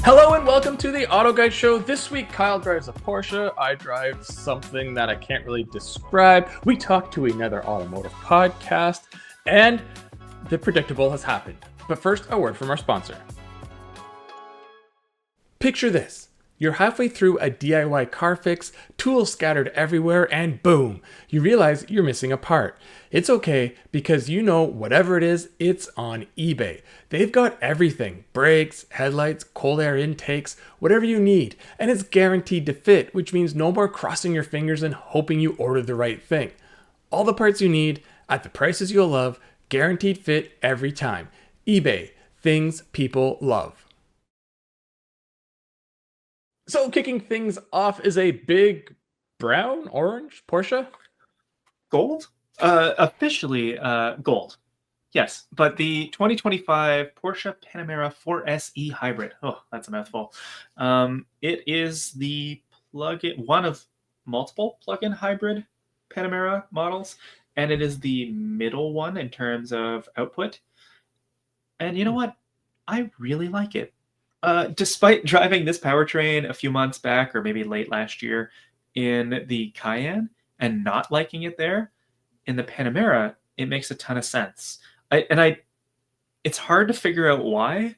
Hello and welcome to the Auto Guide Show. This week, Kyle drives a Porsche. I drive something that I can't really describe. We talk to another automotive podcast, and the predictable has happened. But first, a word from our sponsor. Picture this. You're halfway through a DIY car fix, tools scattered everywhere, and boom, you realize you're missing a part. It's okay, because you know whatever it is, it's on eBay. They've got everything: brakes, headlights, cold air intakes, whatever you need, and it's guaranteed to fit, which means no more crossing your fingers and hoping you order the right thing. All the parts you need, at the prices you'll love, guaranteed fit every time. eBay, things people love. So kicking things off is a big brown, orange Porsche. Gold? Officially gold. Yes, but the 2025 Porsche Panamera 4SE Hybrid. Oh, that's a mouthful. It is the plug-in, one of multiple plug-in hybrid Panamera models, and it is the middle one in terms of output. And you know what? I really like it. Despite driving this powertrain a few months back, or maybe late last year, in the Cayenne and not liking it there, in the Panamera, it makes a ton of sense. It's hard to figure out why.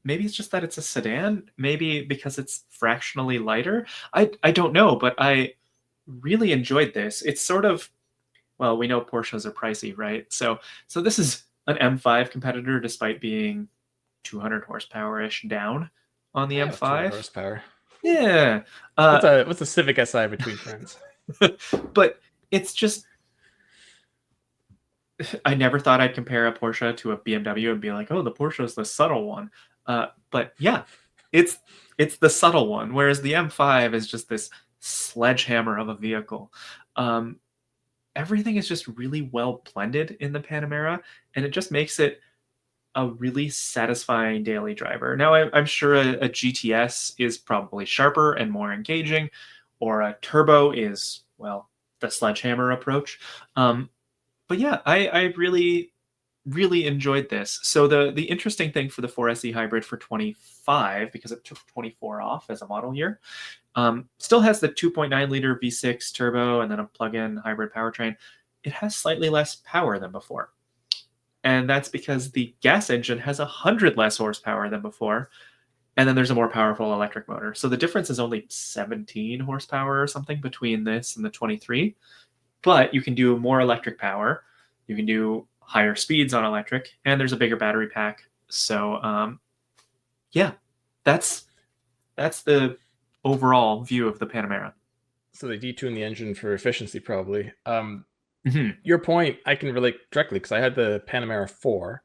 Maybe it's just that it's a sedan. Maybe because it's fractionally lighter. I don't know, but I really enjoyed this. It's sort of, well, we know Porsches are pricey, right? So this is an M5 competitor, despite being 200 horsepower-ish down on the M5. 200 horsepower. Yeah. What's a Civic Si between friends? But it's just, I never thought I'd compare a Porsche to a BMW and be like, oh, the Porsche is the subtle one. But yeah, it's the subtle one, whereas the M5 is just this sledgehammer of a vehicle. Everything is just really well blended in the Panamera, and it just makes it a really satisfying daily driver. Now, I'm sure a GTS is probably sharper and more engaging, or a turbo is, well, the sledgehammer approach. But yeah, I really, really enjoyed this. So the interesting thing for the 4SE Hybrid for 25, because it took 24 off as a model year, still has the 2.9 liter V6 turbo and then a plug-in hybrid powertrain. It has slightly less power than before. And that's because the gas engine has 100 less horsepower than before. And then there's a more powerful electric motor. So the difference is only 17 horsepower or something between this and the 23. But you can do more electric power. You can do higher speeds on electric. And there's a bigger battery pack. So, yeah, that's the overall view of the Panamera. So they detune the engine for efficiency, probably. Mm-hmm. Your point, I can relate directly, because I had the Panamera 4,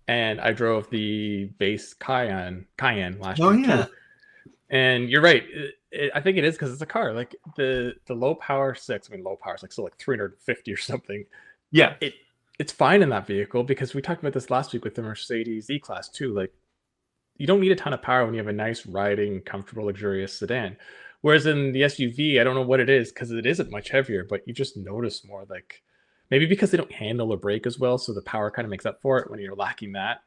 and I drove the base Cayenne last year too. And you're right. I think it is because it's a car. Like the low power 6, I mean, low power is like still like 350 or something. Yeah. It's fine in that vehicle, because we talked about this last week with the Mercedes E-Class too. Like, you don't need a ton of power when you have a nice riding, comfortable, luxurious sedan. Whereas in the SUV, I don't know what it is, because it isn't much heavier, but you just notice more, like, maybe because they don't handle or brake as well, so the power kind of makes up for it. When you're lacking that,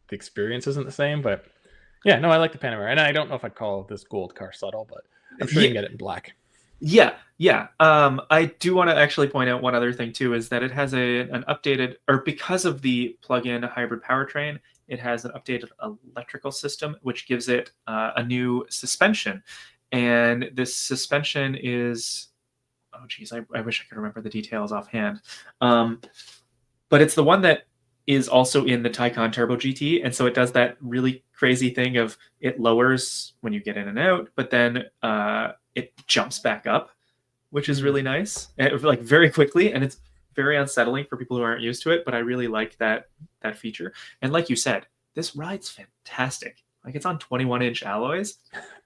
the experience isn't the same. But yeah, no, I like the Panamera. And I don't know if I'd call this gold car subtle, but I'm sure you can get it in black. Yeah. I do want to actually point out one other thing too, is that it has an updated, or because of the plug-in hybrid powertrain, it has an updated electrical system, which gives it a new suspension. And this suspension is, oh geez, I wish I could remember the details offhand. But it's the one that is also in the Taycan Turbo GT. And so it does that really crazy thing of it lowers when you get in and out, but then it jumps back up, which is really nice, like very quickly. And it's very unsettling for people who aren't used to it, but I really like that feature. And like you said, this ride's fantastic. Like, it's on 21-inch alloys.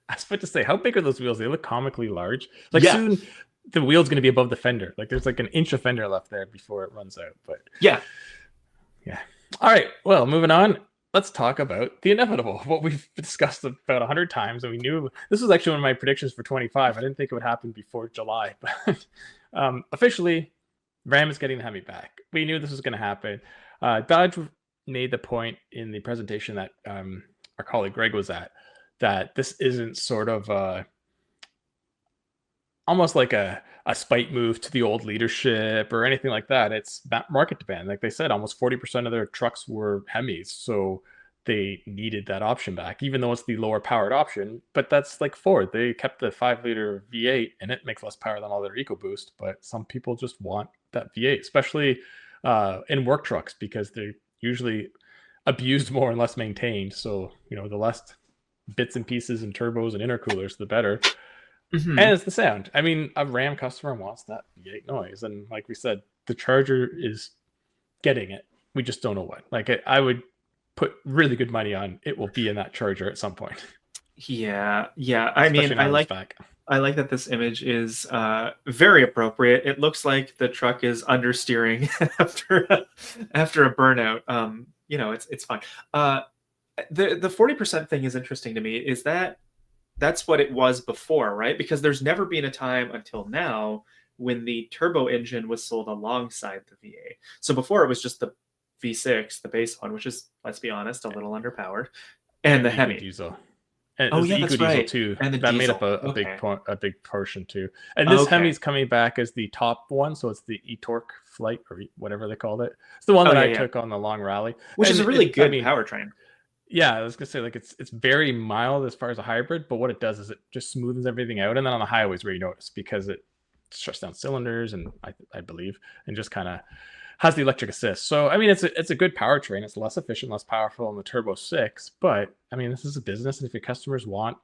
I was about to say, how big are those wheels? They look comically large. Like, yeah. Soon the wheel's going to be above the fender. Like, there's like an inch of fender left there before it runs out. But yeah. All right. Well, moving on. Let's talk about the inevitable, what we've discussed about 100 times. And we knew this was actually one of my predictions for 25. I didn't think it would happen before July, but officially, Ram is getting the HEMI back. We knew this was going to happen. Dodge made the point in the presentation that our colleague Greg was at, that this isn't sort of almost like a spite move to the old leadership or anything like that. It's market demand. Like they said, almost 40% of their trucks were Hemis. So they needed that option back, even though it's the lower powered option. But that's like Ford. They kept the 5-liter V8 and it makes less power than all their EcoBoost. But some people just want that V8, especially in work trucks, because they're usually abused more and less maintained. So, the less bits and pieces and turbos and intercoolers, the better. Mm-hmm. And it's the sound. I mean, a Ram customer wants that V8 noise. And like we said, the Charger is getting it. We just don't know when. Like, I would put really good money on it will be in that Charger at some point. Yeah. I mean, Especially now that it's back. I like that this image is very appropriate. It looks like the truck is understeering after a burnout. It's fine. The 40% thing is interesting to me. Is that's what it was before, right? Because there's never been a time until now when the turbo engine was sold alongside the V8. So before it was just the V6, the base one, which is, let's be honest, a little underpowered, and the Hemi. Diesel. And oh yeah, that's right. Too. And the that diesel. made up a big portion too. And this Hemi's coming back as the top one, so it's the e-torque flight or whatever they called it. It's the one that I took on the long rally, which is a really good powertrain. Yeah, I was gonna say, like, it's very mild as far as a hybrid, but what it does is it just smoothens everything out, and then on the highways where you notice, because it shuts down cylinders, and I believe, and just kind of has the electric assist. So I mean, it's a good powertrain. It's less efficient, less powerful than the Turbo 6, but I mean, this is a business, and if your customers want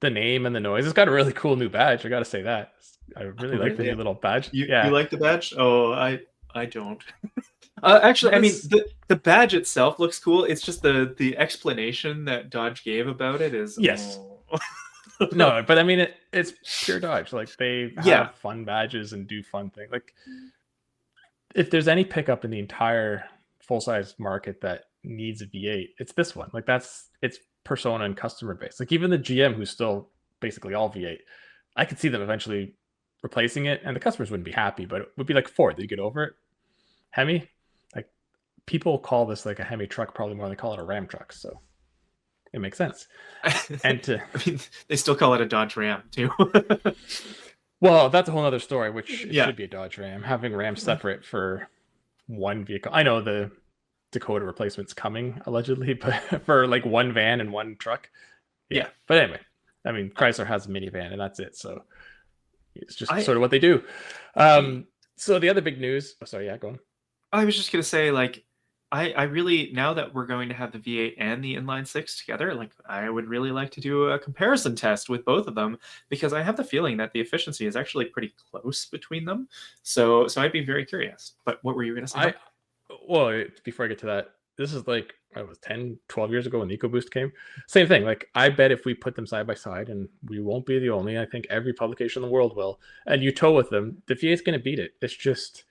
the name and the noise, it's got a really cool new badge. I got to say that I really like the new little badge. You like the badge? Oh, I don't. Actually, I mean, the badge itself looks cool. It's just the explanation that Dodge gave about it is yes. No, but I mean, it's pure Dodge. Like, they have fun badges and do fun things. Like, if there's any pickup in the entire full-size market that needs a V8, it's this one. Like, that's its persona and customer base. Like, even the GM, who's still basically all V8, I could see them eventually replacing it, and the customers wouldn't be happy, but it would be like Ford. They get over it. Hemi, like, people call this like a Hemi truck probably more than they call it a Ram truck, so it makes sense. And I mean, they still call it a Dodge Ram too. Well, that's a whole other story, which should be a Dodge Ram. Having Ram separate for one vehicle. I know the Dakota replacement's coming, allegedly, but for like one van and one truck. Yeah. But anyway, I mean, Chrysler has a minivan, and that's it. So it's just sort of what they do. So the other big news... Oh, sorry, go on. I was just going to say, like, I really, now that we're going to have the V8 and the inline six together, like, I would really like to do a comparison test with both of them, because I have the feeling that the efficiency is actually pretty close between them. So I'd be very curious. But what were you going to say? Well, before I get to that, this is like, I was 10, 12 years ago when the EcoBoost came. Same thing. Like, I bet if we put them side by side, and we won't be the only, I think every publication in the world will, and you tow with them, the V8 is going to beat it. It's just...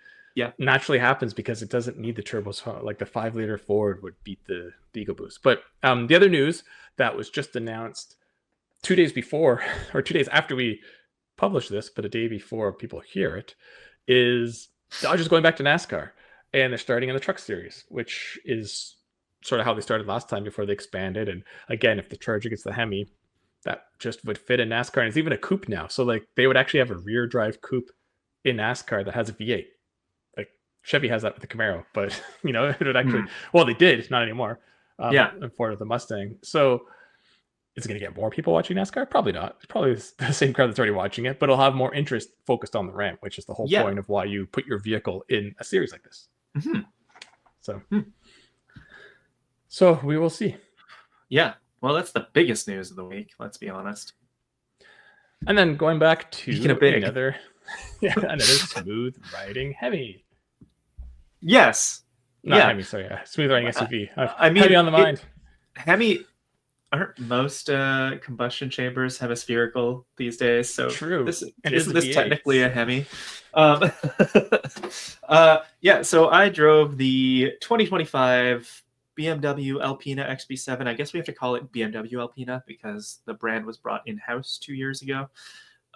naturally happens because it doesn't need the turbos. Like, the 5-liter Ford would beat the EcoBoost. But the other news that was just announced 2 days before, or 2 days after we publish this, but a day before people hear it, is Dodge is going back to NASCAR, and they're starting in the Truck Series, which is sort of how they started last time before they expanded. And again, if the Charger gets the Hemi, that just would fit in NASCAR, and it's even a coupe now. So, like, they would actually have a rear drive coupe in NASCAR that has a V8. Chevy has that with the Camaro, but it would actually, well, they did, not anymore. And Ford with the Mustang. So is it going to get more people watching NASCAR? Probably not. It's probably the same crowd that's already watching it, but it'll have more interest focused on the Ram, which is the whole point of why you put your vehicle in a series like this. So we will see. Yeah. Well, that's the biggest news of the week, let's be honest. And then going back to another smooth riding Hemi. Yes. Not Hemi, sorry. Smooth riding SUV. Hemi on the mind. Hemi, aren't most combustion chambers hemispherical these days? So true. Isn't this technically a Hemi? So I drove the 2025 BMW Alpina XB7. I guess we have to call it BMW Alpina because the brand was brought in-house 2 years ago.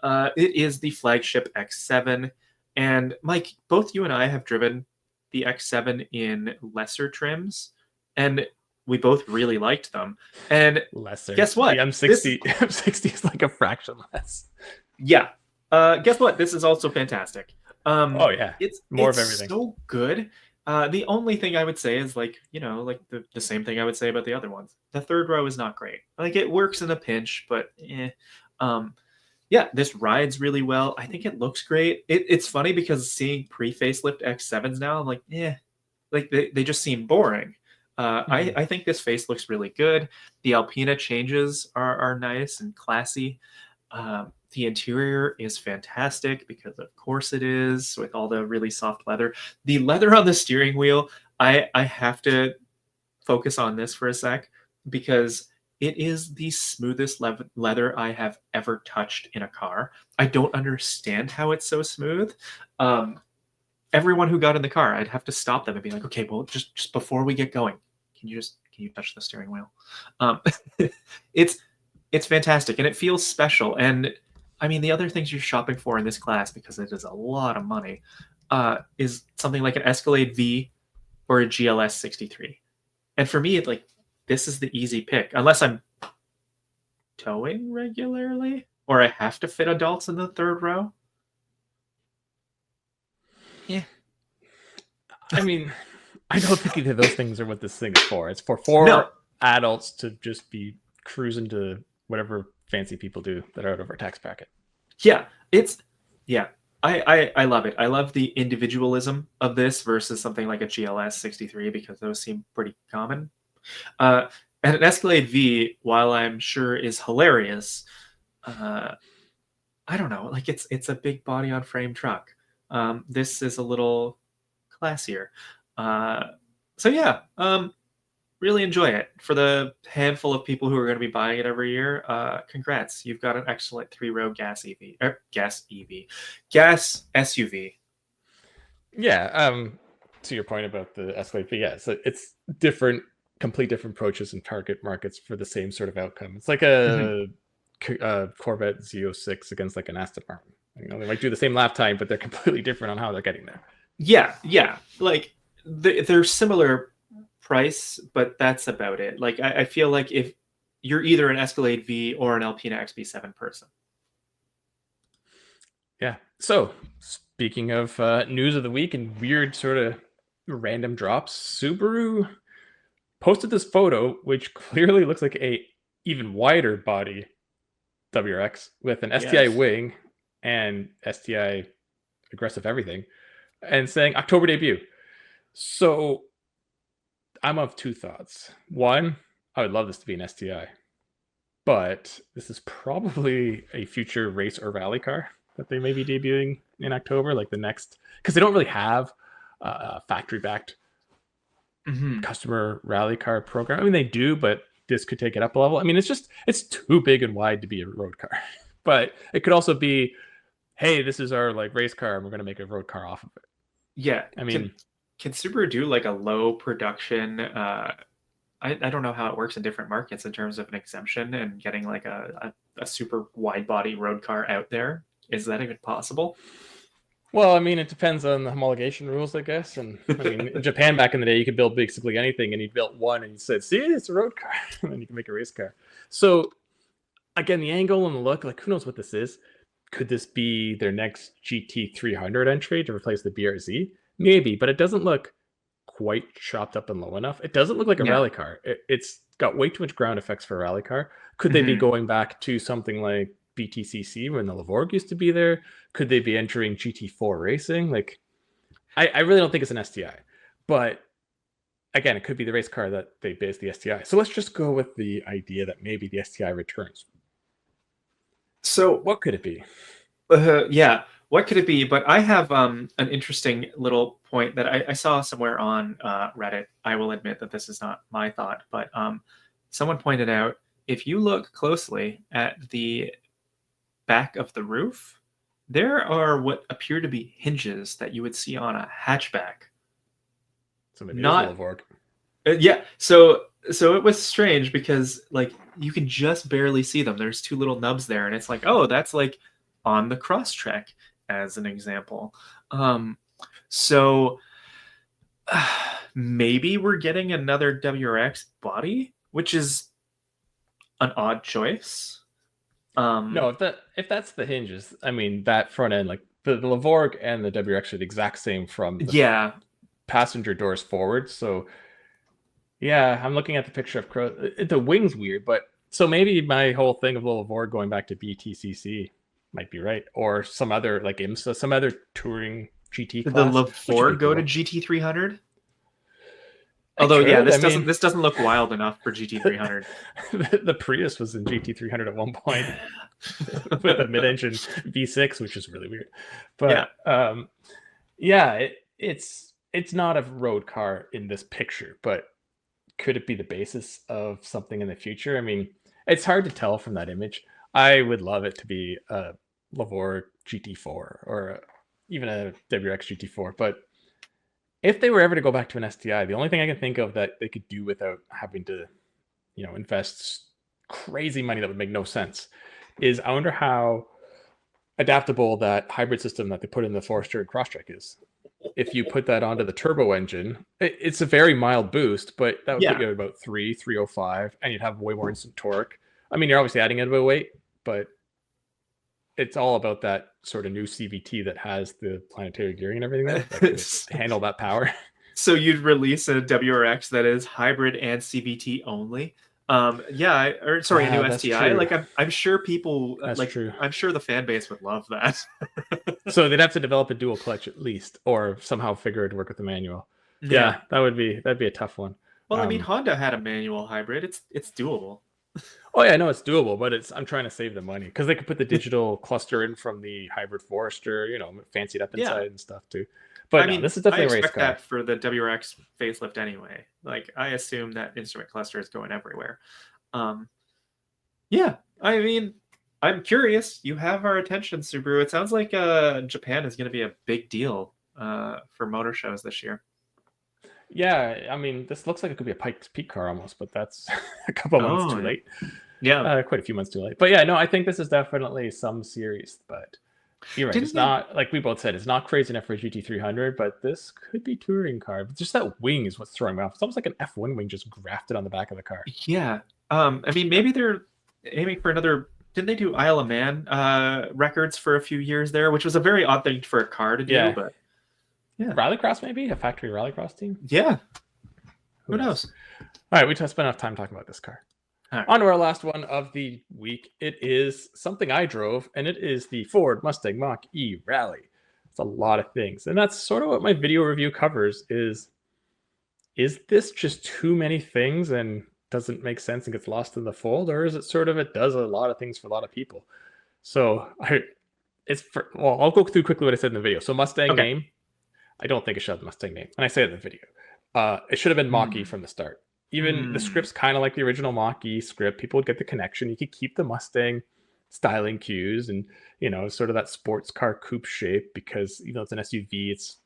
It is the flagship X7. And Mike, both you and I have driven the X7 in lesser trims, and we both really liked them. And Lesser. guess The what? M60 M60 is like a fraction less. Yeah. Guess what? This is also fantastic. Oh yeah, more of It's everything. so good. The only thing I would say is like, like the same thing I would say about the other ones. The third row is not great. Like it works in a pinch, but yeah, this rides really well. I think it looks great. It's funny because seeing pre-facelift X7s now, I'm like, like they just seem boring. I think this face looks really good. The Alpina changes are nice and classy. The interior is fantastic because of course it is, with all the really soft leather. The leather on the steering wheel, I have to focus on this for a sec because it is the smoothest leather I have ever touched in a car. I don't understand how it's so smooth. Um, Everyone who got in the car, I'd have to stop them and be like, okay, well, just before we get going, can you touch the steering wheel? Um, it's it's fantastic and it feels special. And I mean, the other things you're shopping for in this class, because it is a lot of money, is something like an Escalade V or a GLS 63. And for me, like this is the easy pick, unless I'm towing regularly or I have to fit adults in the third row. Yeah. I mean, I don't think either of those things are what this thing is for. It's for No. adults to just be cruising to whatever fancy people do that are out of our tax bracket. Yeah, yeah. I love it. I love the individualism of this versus something like a GLS 63 because those seem pretty common. Uh, and an Escalade V, while I'm sure is hilarious, I don't know. Like it's a big body on frame truck. This is a little classier. So yeah, really enjoy it. For the handful of people who are going to be buying it every year, congrats. You've got an excellent 3-row gas SUV. Yeah. To your point about the Escalade, yeah, so it's different, complete different approaches and target markets for the same sort of outcome. It's like a Corvette Z06 against like an Aston Martin. They might do the same lap time, but they're completely different on how they're getting there. Yeah. Like they're similar price, but that's about it. Like I feel like if you're either an Escalade V or an Alpina XB7 person. Yeah. So speaking of news of the week and weird sort of random drops, Subaru posted this photo, which clearly looks like a even wider body WRX with an STI wing and STI aggressive everything, and saying October debut. So I'm of two thoughts. One, I would love this to be an STI, but this is probably a future race or rally car that they may be debuting in October, like the next, because they don't really have a factory-backed customer rally car program. I mean, they do, but this could take it up a level. I mean, it's too big and wide to be a road car, but it could also be, hey, this is our like race car, and we're going to make a road car off of it. Yeah, I mean, can Subaru do like a low production? I don't know how it works in different markets in terms of an exemption and getting like a super wide body road car out there. Is that even possible? Well, I mean, it depends on the homologation rules, I guess. And I mean, in Japan back in the day, you could build basically anything, and you built one, and you said, "See, it's a road car," and then you can make a race car. So, again, the angle and the look, like, who knows what this is? Could this be their next GT300 entry to replace the BRZ? Maybe, but it doesn't look quite chopped up and low enough. It doesn't look like a rally car. It's got way too much ground effects for a rally car. Could they be going back to something like BTCC when the Lavorg used to be there? Could they be entering GT4 racing? Like, I really don't think it's an STI, but again, it could be the race car that they base the STI. So let's just go with the idea that maybe the STI returns. So what could it be? Yeah, what could it be? But I have an interesting little point that I saw somewhere on Reddit. I will admit that this is not my thought, but someone pointed out if you look closely at the back of the roof, there are what appear to be hinges that you would see on a hatchback. So maybe not it's a Lavorg. Yeah. So it was strange because like you can just barely see them. There's two little nubs there, and it's like, oh, that's like on the Crosstrek as an example. So maybe we're getting another WRX body, which is an odd choice. No, if that's the hinges, I mean that front end, like the Lavorg and the WRX are the exact same from the Yeah, passenger doors forward. So yeah, I'm looking at the picture of Crow. The wing's weird, but so maybe my whole thing of the Lavorg going back to BTCC might be right, or some other like IMSA, some other touring GT did the class, which would LaFord be go to cool. GT300? I Although, yeah, could. I mean, this doesn't look wild enough for GT300. the Prius was in GT300 at one point with a mid-engine V6, which is really weird. Yeah. But yeah, it's not a road car in this picture, but could it be the basis of something in the future? I mean, it's hard to tell from that image. I would love it to be a Lavore GT4 or even a WRX GT4, but if they were ever to go back to an STI, the only thing I can think of that they could do without having to, invest crazy money that would make no sense is I wonder how adaptable that hybrid system that they put in the Forester and Crosstrek is. If you put that onto the turbo engine, it's a very mild boost, but that would put Yeah. you at about 305, and you'd have way more instant torque. I mean, you're obviously adding a bit of weight, but it's all about that sort of new CVT that has the planetary gearing and everything there that could handle that power. So you'd release a WRX that is hybrid and CVT only. Yeah, or sorry, a new That's STI. true. Like I'm sure people That's true. I'm sure the fan base would love that. So they'd have to develop a dual clutch at least, or somehow figure it to work with the manual. Yeah. Yeah, that'd be a tough one. Well, I mean, Honda had a manual hybrid. It's doable. Oh yeah, I know it's doable, but I'm trying to save the money because they could put the digital cluster in from the hybrid Forester, fancy it up inside Yeah. and stuff too. But I no, mean, this is I definitely a race expect car. that for the WRX facelift anyway. Like, I assume that instrument cluster is going everywhere. Yeah, I mean, I'm curious. You have our attention, Subaru. It sounds like Japan is going to be a big deal for motor shows this year. Yeah, I mean, this looks like it could be a Pikes Peak car almost, but that's a couple months too late. Yeah. Quite a few months too late. But yeah, no, I think this is definitely some series. But you're right. It's not, like we both said, it's not crazy enough for a GT300, but this could be touring car. But just that wing is what's throwing me off. It's almost like an F1 wing just grafted on the back of the car. Yeah. I mean, maybe they're aiming for another. Didn't they do Isle of Man records for a few years there, which was a very odd thing for a car to do? Yeah. But yeah, Rallycross maybe a factory rallycross team. Yeah. Who knows? All right, we spent enough time talking about this car. Right. On to our last one of the week. It is something I drove, and it is the Ford Mustang Mach-E Rally. It's a lot of things, and that's sort of what my video review covers. Is this just too many things and doesn't make sense and gets lost in the fold, or is it sort of it does a lot of things for a lot of people? So I'll go through quickly what I said in the video. So Mustang name, I don't think it should have the Mustang name, and I say it in the video. It should have been Mach-E from the start. Even the script's kind of like the original Mach-E script. People would get the connection. You could keep the Mustang styling cues and, sort of that sports car coupe shape because, it's an SUV. It's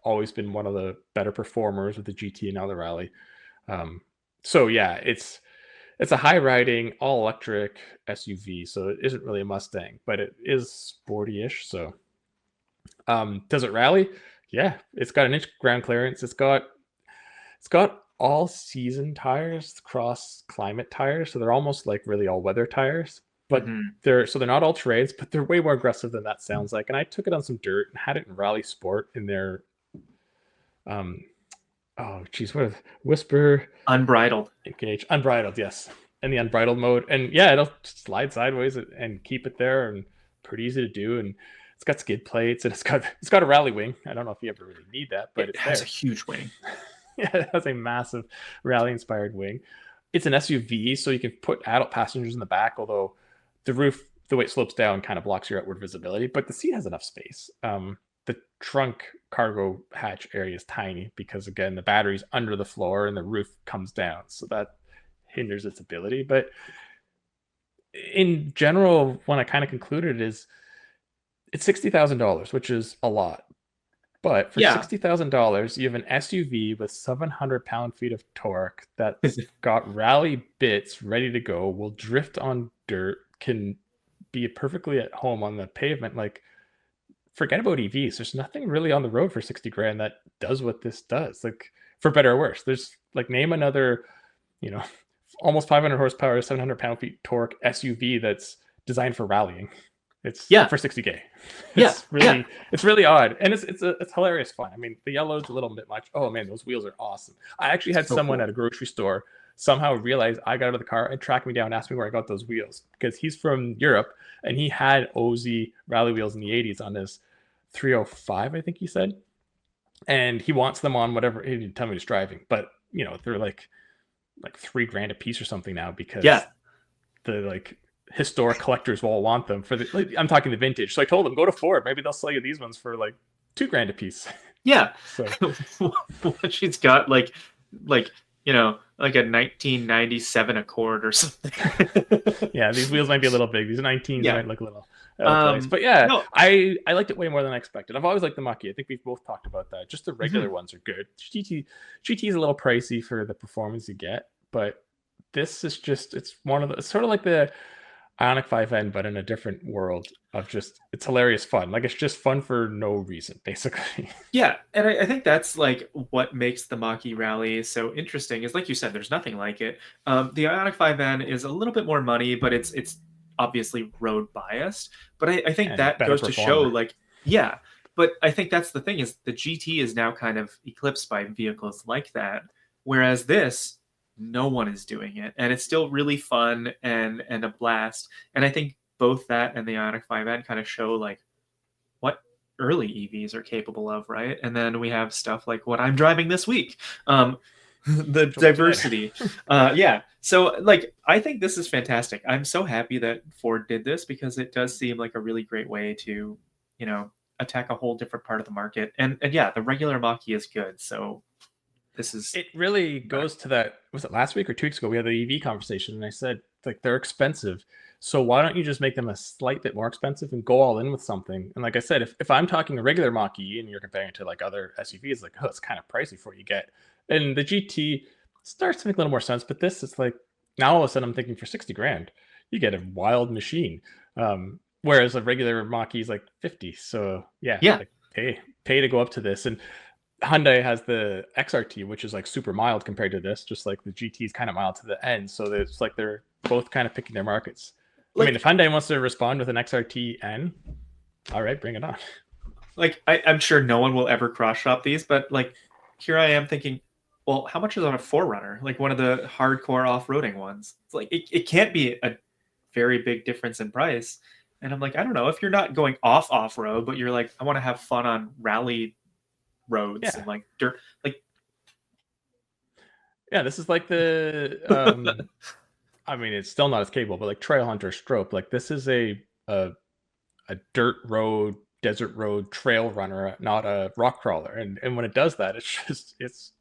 always been one of the better performers with the GT and now the Rally. So yeah, it's a high riding, all electric SUV. So it isn't really a Mustang, but it is sporty-ish. So does it rally? Yeah, it's got an inch ground clearance. It's got all season tires, cross climate tires, so they're almost like really all weather tires. But they're not all terrains, but they're way more aggressive than that sounds like. And I took it on some dirt and had it in Rally Sport in their Whisper Unbridled. Engage Unbridled, yes, in the unbridled mode. And yeah, it'll slide sideways and keep it there, and pretty easy to do. And it's got skid plates, and it's got a rally wing. I don't know if you ever really need that, but it has a huge wing. Yeah, it has a massive rally-inspired wing. It's an SUV, so you can put adult passengers in the back, although the roof, the way it slopes down, kind of blocks your outward visibility, but the seat has enough space. The trunk cargo hatch area is tiny because, again, the battery's under the floor and the roof comes down, so that hinders its ability. But in general, when I kind of concluded is it's $60,000, which is a lot. But for $60,000, you have an SUV with 700 pound-feet of torque that's got rally bits ready to go, will drift on dirt, can be perfectly at home on the pavement. Like, forget about EVs. There's nothing really on the road for 60 grand that does what this does. Like, for better or worse. There's like, name another, you know, almost 500 horsepower, 700 pound-feet torque SUV that's designed for rallying. It's Yeah. for 60K. Yeah. It's really odd, and it's hilarious fun. I mean, the yellow's a little bit much. Oh man, those wheels are awesome. I actually had someone at a grocery store somehow realize I got out of the car and tracked me down and asked me where I got those wheels, because he's from Europe and he had OZ rally wheels in the 80s on his 305, I think he said, and he wants them on whatever. He didn't tell me he's driving, but you know, they're like $3,000 a piece or something now, because the like historic collectors will want them for the, like, I'm talking the vintage. So I told him, go to Ford, maybe they'll sell you these ones for like $2,000 a piece. Yeah. So she's got like you know, like a 1997 Accord or something. Yeah, these wheels might be a little big. These 19s might look a little out of place. But yeah, no, I liked it way more than I expected. I've always liked the Mach-E. I think we've both talked about that. Just the regular ones are good. GT is a little pricey for the performance you get, but this is just, it's sort of like the Ioniq 5N, but in a different world of just, it's hilarious fun. Like, it's just fun for no reason, basically. Yeah, and I think that's like what makes the Mach-E Rally so interesting, is like you said, there's nothing like it. The Ioniq 5N is a little bit more money, but it's obviously road biased. But I think that goes to show, like, yeah, but I think that's the thing, is the GT is now kind of eclipsed by vehicles like that, whereas this, no one is doing it, and it's still really fun and a blast. And I think both that and the Ioniq 5N kind of show like what early EVs are capable of, right? And then we have stuff like what I'm driving this week, the diversity. Yeah, so like, I think this is fantastic. I'm so happy that Ford did this, because it does seem like a really great way to, you know, attack a whole different part of the market. And yeah, the regular Mach-E is good, so this is, it really goes to that, was it last week or 2 weeks ago, we had the EV conversation, and I said, like, they're expensive, so why don't you just make them a slight bit more expensive and go all in with something? And like I said, if I'm talking a regular Mach-E and you're comparing it to like other SUVs, like, oh, it's kind of pricey for what you get, and the GT starts to make a little more sense. But this is like, now all of a sudden I'm thinking, for $60,000 you get a wild machine, whereas a regular Mach-E is like 50. So yeah, like, pay to go up to this. And Hyundai has the XRT, which is like super mild compared to this, just like the GT is kind of mild to the end. So it's like they're both kind of picking their markets. Like, I mean, if Hyundai wants to respond with an XRT-N, all right, bring it on. Like, I'm sure no one will ever cross shop these, but like, here I am thinking, well, how much is on a 4Runner, like one of the hardcore off-roading ones? It's like, it can't be a very big difference in price. And I'm like, I don't know, if you're not going off-road, but you're like, I want to have fun on rally roads and like dirt, like, yeah, this is like the I mean, it's still not as capable, but like Trail Hunter Stroke, like, this is a dirt road, desert road trail runner, not a rock crawler. And when it does that, it's just, it's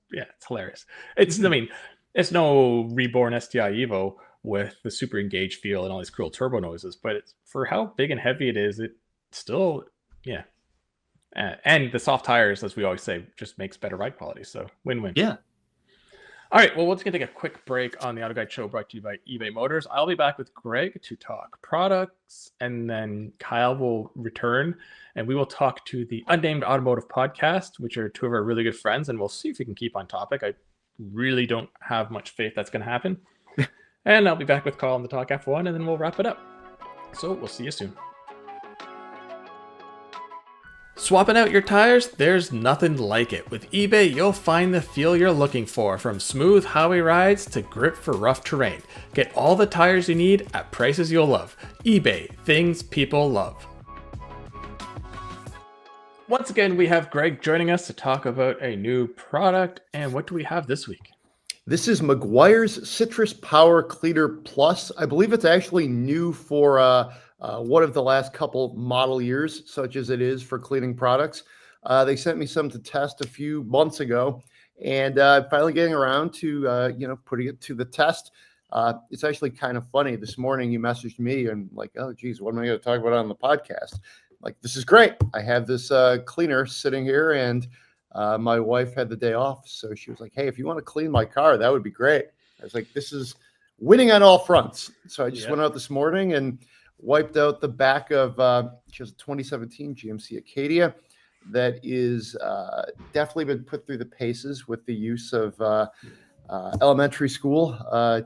hilarious. It's, I mean, it's no reborn STI Evo with the super engaged feel and all these cool turbo noises, but it's, for how big and heavy it is, it still, and the soft tires, as we always say, just makes better ride quality. So win-win. Yeah. All right, well, we're just going to take a quick break on the Auto Guide Show, brought to you by eBay Motors. I'll be back with Greg to talk products, and then Kyle will return, and we will talk to the Unnamed Automotive Podcast, which are two of our really good friends, and we'll see if we can keep on topic. I really don't have much faith that's going to happen. And I'll be back with Colum to talk F1, and then we'll wrap it up. So we'll see you soon. Swapping out your tires? There's nothing like it. With eBay, you'll find the feel you're looking for, from smooth highway rides to grip for rough terrain. Get all the tires you need at prices you'll love. eBay, things people love. Once again, we have Greg joining us to talk about a new product. And what do we have this week? This is Meguiar's Citrus Power Cleaner Plus. I believe it's actually new for one of the last couple model years, such as it is for cleaning products. They sent me some to test a few months ago, and finally getting around to putting it to the test. It's actually kind of funny. This morning you messaged me and like, oh geez, what am I going to talk about on the podcast? Like, this is great. I have this cleaner sitting here, and my wife had the day off, so she was like, hey, if you want to clean my car, that would be great. I was like, this is winning on all fronts. So I just went out this morning and wiped out the back of she has a 2017 GMC Acadia, that is definitely been put through the paces with the use of elementary school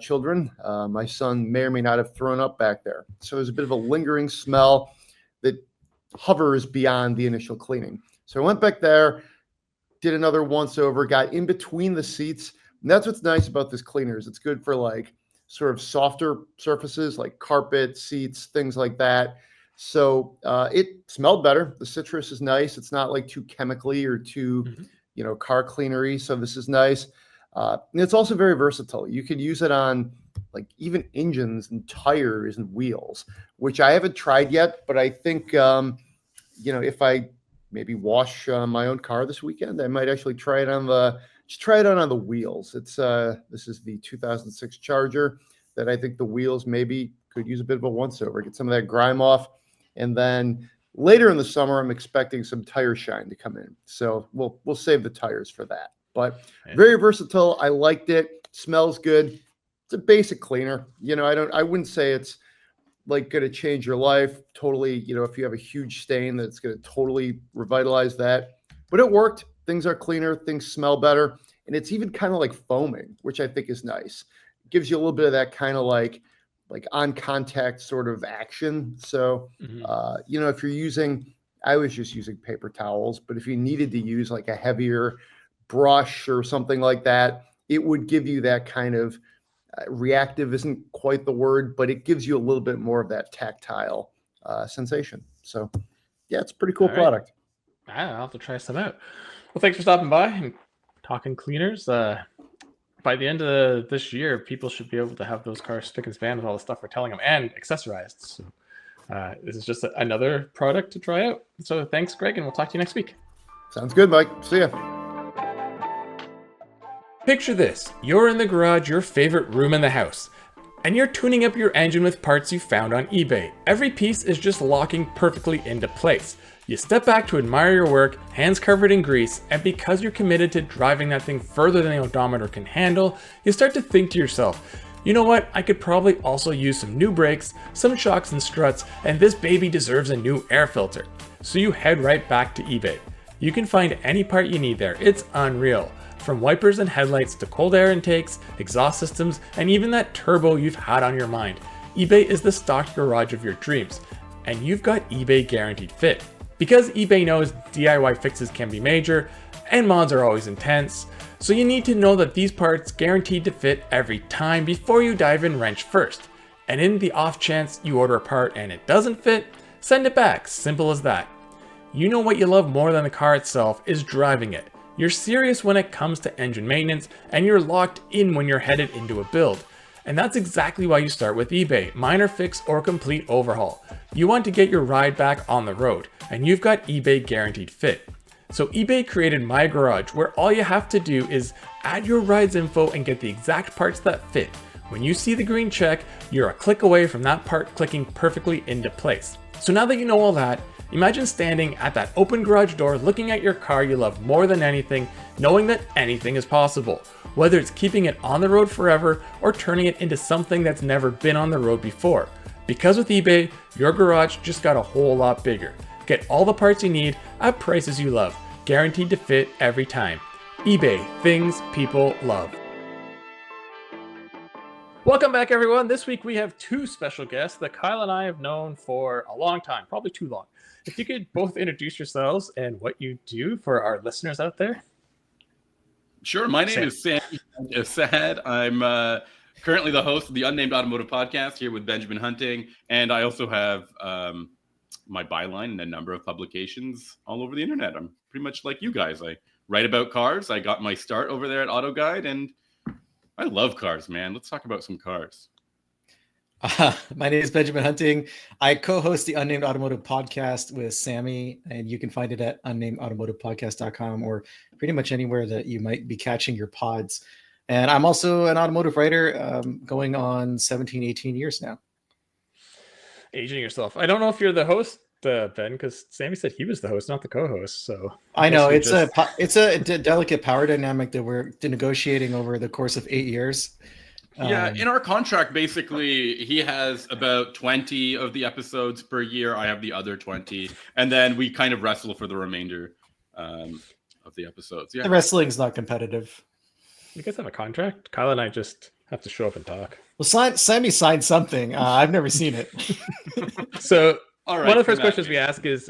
children. My son may or may not have thrown up back there. So there's a bit of a lingering smell that hovers beyond the initial cleaning. So I went back there, did another once over, got in between the seats. And that's what's nice about this cleaner is it's good for like sort of softer surfaces like carpet, seats, things like that. So it smelled better. The citrus is nice. It's not like too chemically or too, car cleanery. So this is nice. And it's also very versatile. You can use it on like even engines and tires and wheels, which I haven't tried yet, but I think, if I maybe wash my own car this weekend, I might actually try it on the wheels. It's this is the 2006 Charger that I think the wheels maybe could use a bit of a once over, get some of that grime off. And then later in the summer, I'm expecting some tire shine to come in. So we'll save the tires for that. But very versatile. I liked it. Smells good. It's a basic cleaner. I wouldn't say it's like going to change your life totally. If you have a huge stain, that's going to totally revitalize that. But it worked. Things are cleaner. Things smell better. And it's even kind of like foaming, which I think is nice. It gives you a little bit of that kind of like on contact sort of action. So, if you're using, I was just using paper towels, but if you needed to use like a heavier brush or something like that, it would give you that kind of reactive isn't quite the word, but it gives you a little bit more of that tactile sensation. So yeah, it's a pretty cool product. I'll have to try some out. Well, thanks for stopping by and talking cleaners. By the end of this year, people should be able to have those cars spick and span with all the stuff we're telling them and accessorized. So this is just another product to try out. So thanks, Greg, and we'll talk to you next week. Sounds good, Mike. See ya. Picture this. You're in the garage, your favorite room in the house, and you're tuning up your engine with parts you found on eBay. Every piece is just locking perfectly into place. You step back to admire your work, hands covered in grease, and because you're committed to driving that thing further than the odometer can handle, you start to think to yourself, you know what, I could probably also use some new brakes, some shocks and struts, and this baby deserves a new air filter. So you head right back to eBay. You can find any part you need there. It's unreal. From wipers and headlights to cold air intakes, exhaust systems, and even that turbo you've had on your mind. eBay is the stock garage of your dreams, and you've got eBay Guaranteed Fit. Because eBay knows DIY fixes can be major, and mods are always intense, so you need to know that these parts guaranteed to fit every time before you dive in wrench first. And in the off chance you order a part and it doesn't fit, send it back, simple as that. You know what you love more than the car itself is driving it. You're serious when it comes to engine maintenance, and you're locked in when you're headed into a build. And that's exactly why you start with eBay, minor fix or complete overhaul. You want to get your ride back on the road, and you've got eBay Guaranteed Fit. So eBay created My Garage, where all you have to do is add your ride's info and get the exact parts that fit. When you see the green check, you're a click away from that part clicking perfectly into place. So now that you know all that, imagine standing at that open garage door looking at your car you love more than anything, knowing that anything is possible. Whether it's keeping it on the road forever or turning it into something that's never been on the road before. Because with eBay, your garage just got a whole lot bigger. Get all the parts you need at prices you love, guaranteed to fit every time. eBay, things people love. Welcome back, everyone. This week we have two special guests that Kyle and I have known for a long time, probably too long. If you could both introduce yourselves and what you do for our listeners out there. Sure. My name is Sam Assad. I'm currently the host of the Unnamed Automotive Podcast here with Benjamin Hunting. And I also have my byline in a number of publications all over the internet. I'm pretty much like you guys. I write about cars. I got my start over there at AutoGuide, and I love cars, man. Let's talk about some cars. My name is Benjamin Hunting. I co-host the Unnamed Automotive Podcast with Sami, and you can find it at unnamedautomotivepodcast.com or pretty much anywhere that you might be catching your pods. And I'm also an automotive writer going on 17, 18 years now. Aging yourself. I don't know if you're the host, Ben, because Sami said he was the host, not the co-host. So I know it's a delicate power dynamic that we're negotiating over the course of 8 years. Yeah, in our contract, basically, he has about 20 of the episodes per year. I have the other 20. And then we kind of wrestle for the remainder. of the episodes. Yeah. The wrestling's not competitive. You guys have a contract? Kyle and I just have to show up and talk. Well, Sammy signed something. I've never seen it. So All right. one of the first questions we ask is,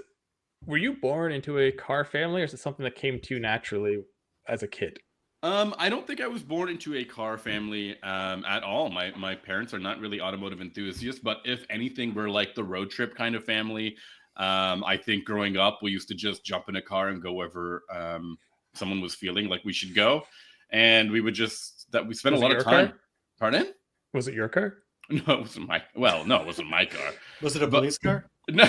were you born into a car family, or is it something that came to you naturally as a kid? I don't think I was born into a car family at all. My parents are not really automotive enthusiasts, but if anything, we're like the road trip kind of family. I think growing up, we used to just jump in a car and go wherever someone was feeling like we should go. And we would we spent a lot of time. Car? Pardon? Was it your car? No, it wasn't no, it wasn't my car. Was it a police car? No,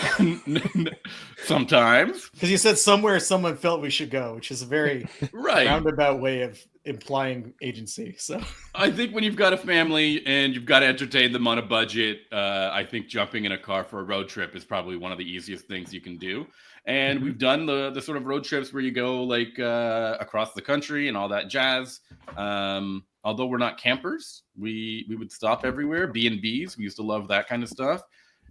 sometimes. Because you said somewhere someone felt we should go, which is a very roundabout way of implying agency. So I think when you've got a family and you've got to entertain them on a budget, I think jumping in a car for a road trip is probably one of the easiest things you can do. And we've done the sort of road trips where you go like across the country and all that jazz. Although we're not campers, we would stop everywhere. B&Bs, we used to love that kind of stuff.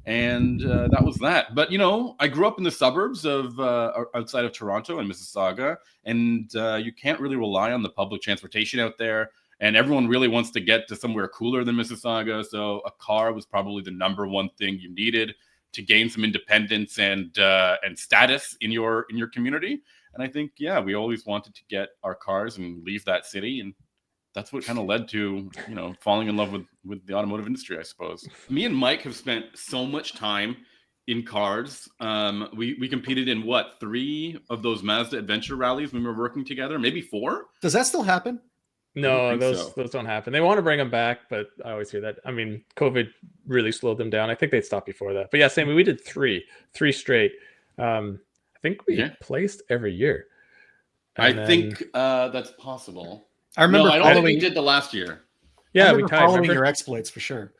And that was that. But, I grew up in the suburbs of outside of Toronto and Mississauga, and you can't really rely on the public transportation out there. And everyone really wants to get to somewhere cooler than Mississauga. So a car was probably the number one thing you needed to gain some independence and status in your community. And I think, we always wanted to get our cars and leave that city. And that's what kind of led to, falling in love with the automotive industry, I suppose. Me and Mike have spent so much time in cars. We competed in 3 of those Mazda adventure rallies when we were working together, maybe 4. Does that still happen? No, those don't happen. They want to bring them back, but I always hear that. I mean, COVID really slowed them down. I think they'd stopped before that. But yeah, Sammy, we did 3 straight. I think we placed every year. I think that's possible. I remember I don't think we did the last year. Yeah, we tied. Following your exploits for sure.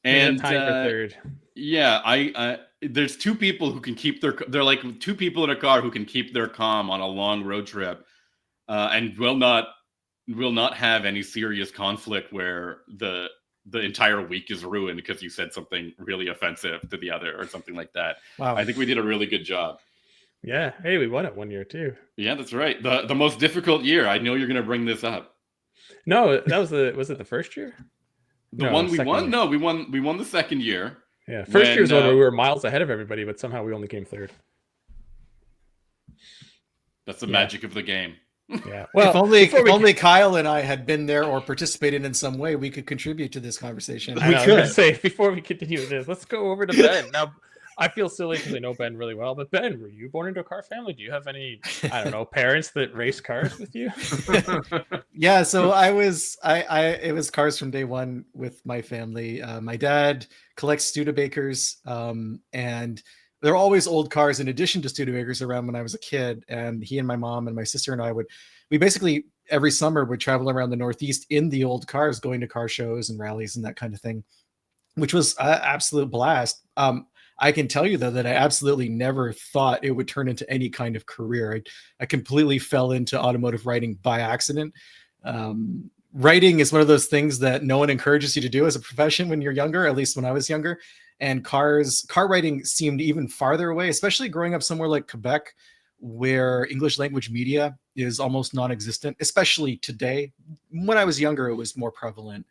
And tied for third. Yeah, I there's 2 people who can keep they're like 2 people in a car who can keep their calm on a long road trip, and will not have any serious conflict where the entire week is ruined because you said something really offensive to the other or something like that. Wow. I think we did a really good job. Yeah. Hey, we won it one year too. Yeah, that's right. The most difficult year. I know you're going to bring this up. No, that was was it the first year? The one we won? Year. No, we won the second year. Yeah. First year was when we were miles ahead of everybody, but somehow we only came third. That's the magic of the game. Yeah. Well, if only Kyle and I had been there or participated in some way, we could contribute to this conversation. I was going to say, before we continue this, let's go over to Ben. Now, I feel silly because I know Ben really well, but Ben, were you born into a car family? Do you have any, parents that race cars with you? Yeah, so it was cars from day one with my family. My dad collects Studebakers, and there were always old cars in addition to Studebakers around when I was a kid. And he and my mom and my sister and I we basically every summer would travel around the Northeast in the old cars, going to car shows and rallies and that kind of thing, which was an absolute blast. I can tell you, though, that I absolutely never thought it would turn into any kind of career. I completely fell into automotive writing by accident. Writing is one of those things that no one encourages you to do as a profession when you're younger, at least when I was younger. And car writing seemed even farther away, especially growing up somewhere like Quebec, where English language media is almost non-existent, especially today. When I was younger, it was more prevalent.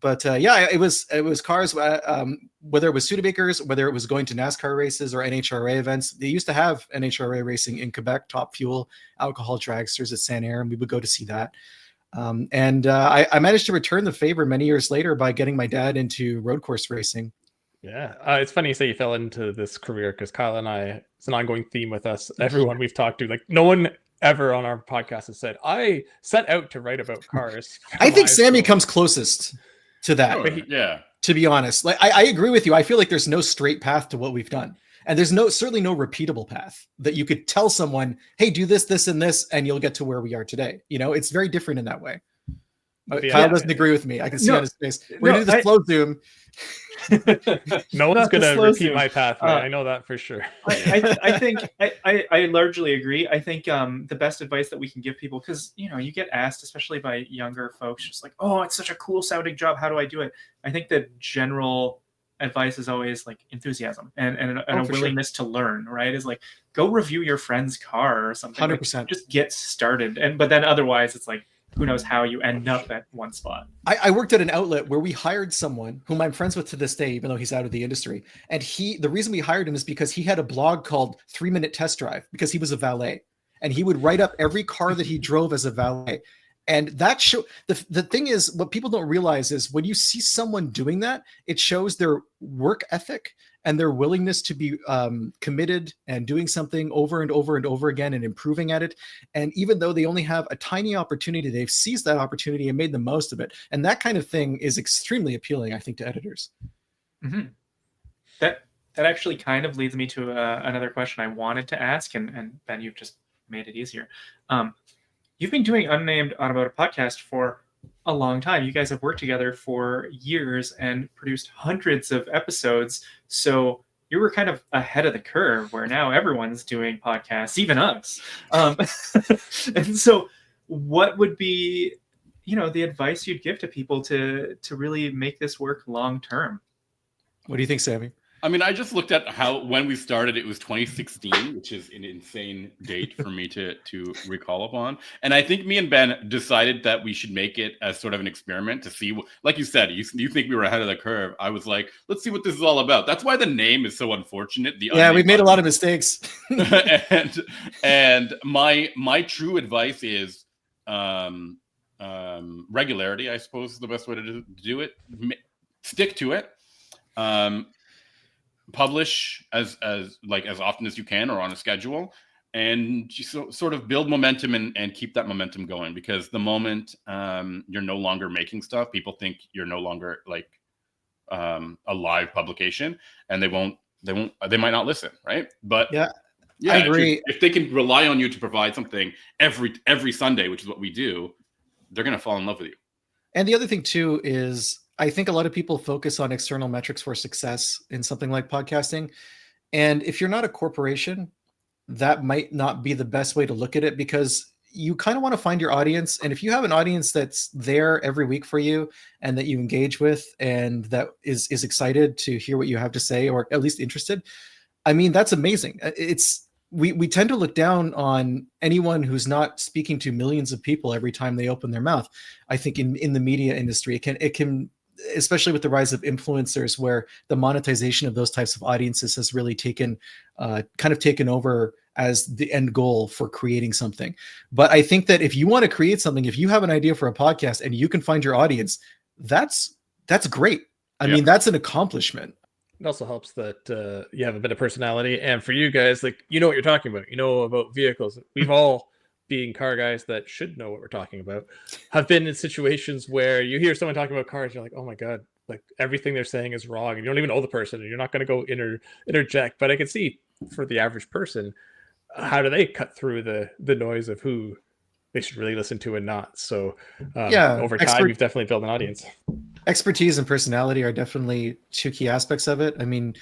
But it was cars, whether it was Studebakers, whether it was going to NASCAR races or NHRA events. They used to have NHRA racing in Quebec, Top Fuel, alcohol dragsters at Saint Air, and we would go to see that. I managed to return the favor many years later by getting my dad into road course racing. Yeah, it's funny you say you fell into this career because Kyle and I, it's an ongoing theme with us. Everyone we've talked to, like no one ever on our podcast has said, I set out to write about cars. I think Sammy comes closest to that. Sure, to be honest, like I agree with you. I feel like there's no straight path to what we've done, and there's certainly no repeatable path that you could tell someone, hey, do this, this, and this, and you'll get to where we are today. It's very different in that way. Kyle doesn't agree with me. I can see on his face. We're gonna do this slow zoom. No one's gonna repeat my pathway. I know that for sure. I think I largely agree. I think the best advice that we can give people, because you get asked, especially by younger folks, just like, oh, it's such a cool sounding job, how do I do it? I think the general advice is always like enthusiasm and a for willingness to learn, right? Is like, go review your friend's car or something. 100%. Like, just get started. But then otherwise it's like, who knows how you end up at one spot. I worked at an outlet where we hired someone whom I'm friends with to this day, even though he's out of the industry. And the reason we hired him is because he had a blog called 3 Minute Test Drive, because he was a valet, and he would write up every car that he drove as a valet. And that the thing is, what people don't realize is when you see someone doing that, it shows their work ethic and their willingness to be committed and doing something over and over and over again and improving at it. And even though they only have a tiny opportunity, they've seized that opportunity and made the most of it. And that kind of thing is extremely appealing, I think, to editors. Mm-hmm. That actually kind of leads me to another question I wanted to ask, and Ben, you've just made it easier. You've been doing Unnamed Automotive Podcast for a long time. You guys have worked together for years and produced hundreds of episodes. So you were kind of ahead of the curve, where now everyone's doing podcasts, even us. And so what would be, the advice you'd give to people to really make this work long term? What do you think, Sammy? I mean, I just looked at when we started, it was 2016, which is an insane date for me to recall upon. And I think me and Ben decided that we should make it as sort of an experiment to see, like you said, you think we were ahead of the curve. I was like, let's see what this is all about. That's why the name is so unfortunate. We've made a lot of mistakes. and my true advice is regularity, I suppose, is the best way to do it. Stick to it. Publish as often as you can or on a schedule, and just sort of build momentum and keep that momentum going, because the moment you're no longer making stuff, people think you're no longer like a live publication, and they might not listen, right? But yeah, I agree. If they can rely on you to provide something every Sunday, which is what we do, they're going to fall in love with you. And the other thing too is, I think a lot of people focus on external metrics for success in something like podcasting. And if you're not a corporation, that might not be the best way to look at it, because you kind of want to find your audience. And if you have an audience that's there every week for you and that you engage with and that is excited to hear what you have to say, or at least interested, I mean, that's amazing. We tend to look down on anyone who's not speaking to millions of people every time they open their mouth. I think in the media industry, it can, especially with the rise of influencers, where the monetization of those types of audiences has really taken over as the end goal for creating something. But I think that if you want to create something, if you have an idea for a podcast and you can find your audience, that's great. I mean, that's an accomplishment. It also helps that you have a bit of personality, and for you guys, like, you know what you're talking about. You know about vehicles. We've all, being car guys that should know what we're talking about, have been in situations where you hear someone talking about cars, you're like, oh my god, like everything they're saying is wrong, and you don't even know the person, and you're not going to go interject. But I can see, for the average person, how do they cut through the noise of who they should really listen to and not? So over time, you've definitely built an audience. Expertise and personality are definitely two key aspects of it. I mean,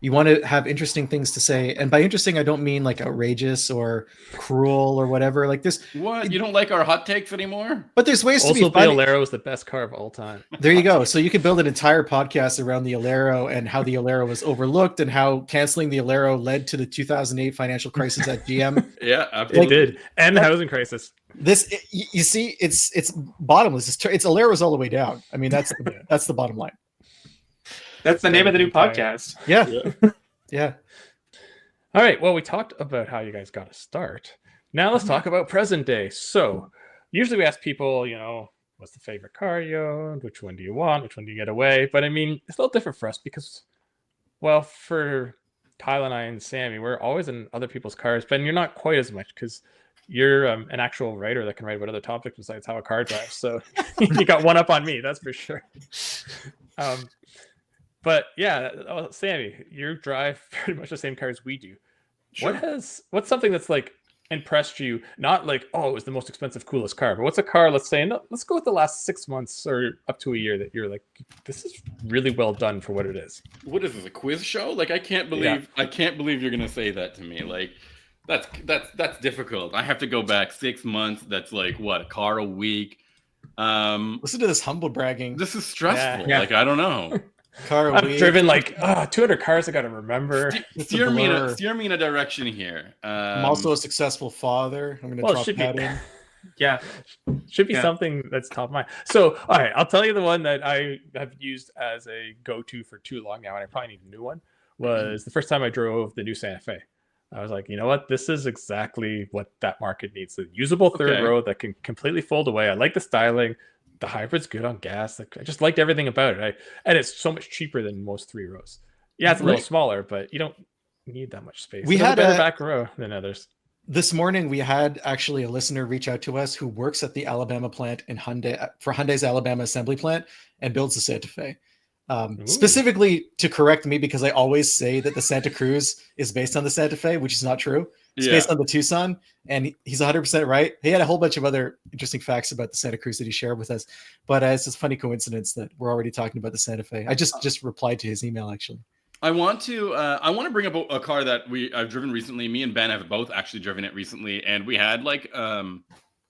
you want to have interesting things to say. And by interesting, I don't mean like outrageous or cruel or whatever. Like this. What? You don't like our hot takes anymore? But there's ways to be funny. Also, the Alero is the best car of all time. There you go. So you could build an entire podcast around the Alero and how the Alero was overlooked and how canceling the Alero led to the 2008 financial crisis at GM. Yeah, absolutely. It did. And the housing crisis. You see, it's bottomless. It's Alero's all the way down. I mean, that's the bottom line. That's the name of the new podcast. Yeah. All right. Well, we talked about how you guys got to start. Now let's talk about present day. So usually we ask people, what's the favorite car you own? Which one do you want? Which one do you get away? But I mean, it's a little different for us because, well, for Kyle and I and Sammy, we're always in other people's cars, but you're not quite as much because you're an actual writer that can write about other topics besides how a car drives. So you got one up on me, that's for sure. But yeah, Sammy, you drive pretty much the same car as we do. Sure. What's something that's like impressed you? Not like, oh, it was the most expensive, coolest car, but what's a car, let's say, no, let's go with the last 6 months or up to a year that you're like, this is really well done for what it is. What is this, a quiz show? Like, I can't believe you're gonna say that to me. Like, that's difficult. I have to go back 6 months. That's like what, a car a week. Listen to this humble bragging. This is stressful. Yeah. Like, I don't know. Car I've week. driven like 200 cars I got to remember. Steer me blur. in a direction here. I'm also a successful father. I'm going to Well, it drop should be. that in. Yeah. Should be Yeah. something that's top of mind. So, all right, I'll tell you the one that I have used as a go-to for too long now, and I probably need a new one, was the first time I drove the new Santa Fe. I was like, you know what? This is exactly what that market needs. A usable third Okay. row that can completely fold away. I like the styling. The hybrid's good on gas. Like, I just liked everything about it. And it's so much cheaper than most 3 rows. Yeah, it's a little Right. smaller, but you don't need that much space. We It has had a better a- back row than others. This morning, we had actually a listener reach out to us who works at the Alabama plant in Hyundai for Hyundai's Alabama assembly plant and builds the Santa Fe. Ooh. Specifically to correct me, because I always say that the Santa Cruz is based on the Santa Fe, which is not true. It's Yeah. based on the Tucson, and he's 100% right. He had a whole bunch of other interesting facts about the Santa Cruz that he shared with us, but it's just a funny coincidence that we're already talking about the Santa Fe. I just replied to his email actually. I want to bring up a car that I've driven recently. Me and Ben have both actually driven it recently, and we had like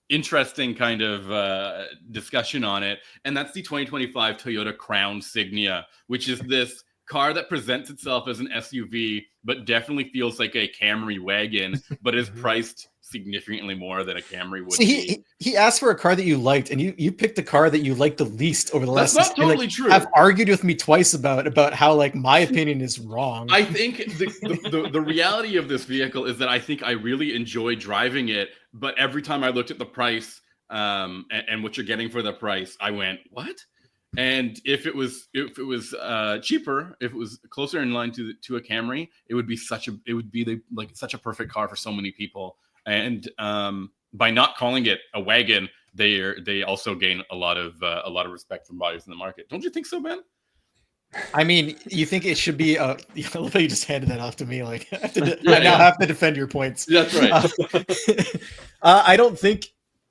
interesting kind of discussion on it. And that's the 2025 Toyota Crown Signia, which is this car that presents itself as an SUV, but definitely feels like a Camry wagon, but is priced significantly more than a Camry would See, be. he asked for a car that you liked, and you picked the car that you liked the least over the That's last. not and, totally true. Have argued with me twice about how like my opinion is wrong. I think the reality of this vehicle is that I think I really enjoy driving it, but every time I looked at the price and what you're getting for the price, I went, what? And if it was cheaper, if it was closer in line to a Camry, it would be such a perfect car for so many people. And by not calling it a wagon, they also gain a lot of respect from buyers in the market. Don't you think so, Ben? I mean, you think it should be I love how you just handed that off to me. Like I now have to defend your points. That's right. I don't think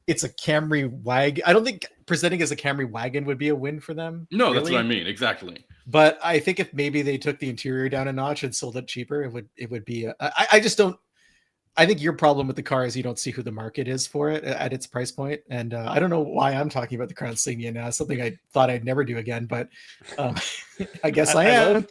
it's a Camry wagon. I don't think presenting as a Camry wagon would be a win for them. No, that's really. what I mean. Exactly. But I think if maybe they took the interior down a notch and sold it cheaper, it would be. I just don't. I think your problem with the car is you don't see who the market is for it at its price point. And I don't know why I'm talking about the Crown Signia now. Something I thought I'd never do again, but I guess I am.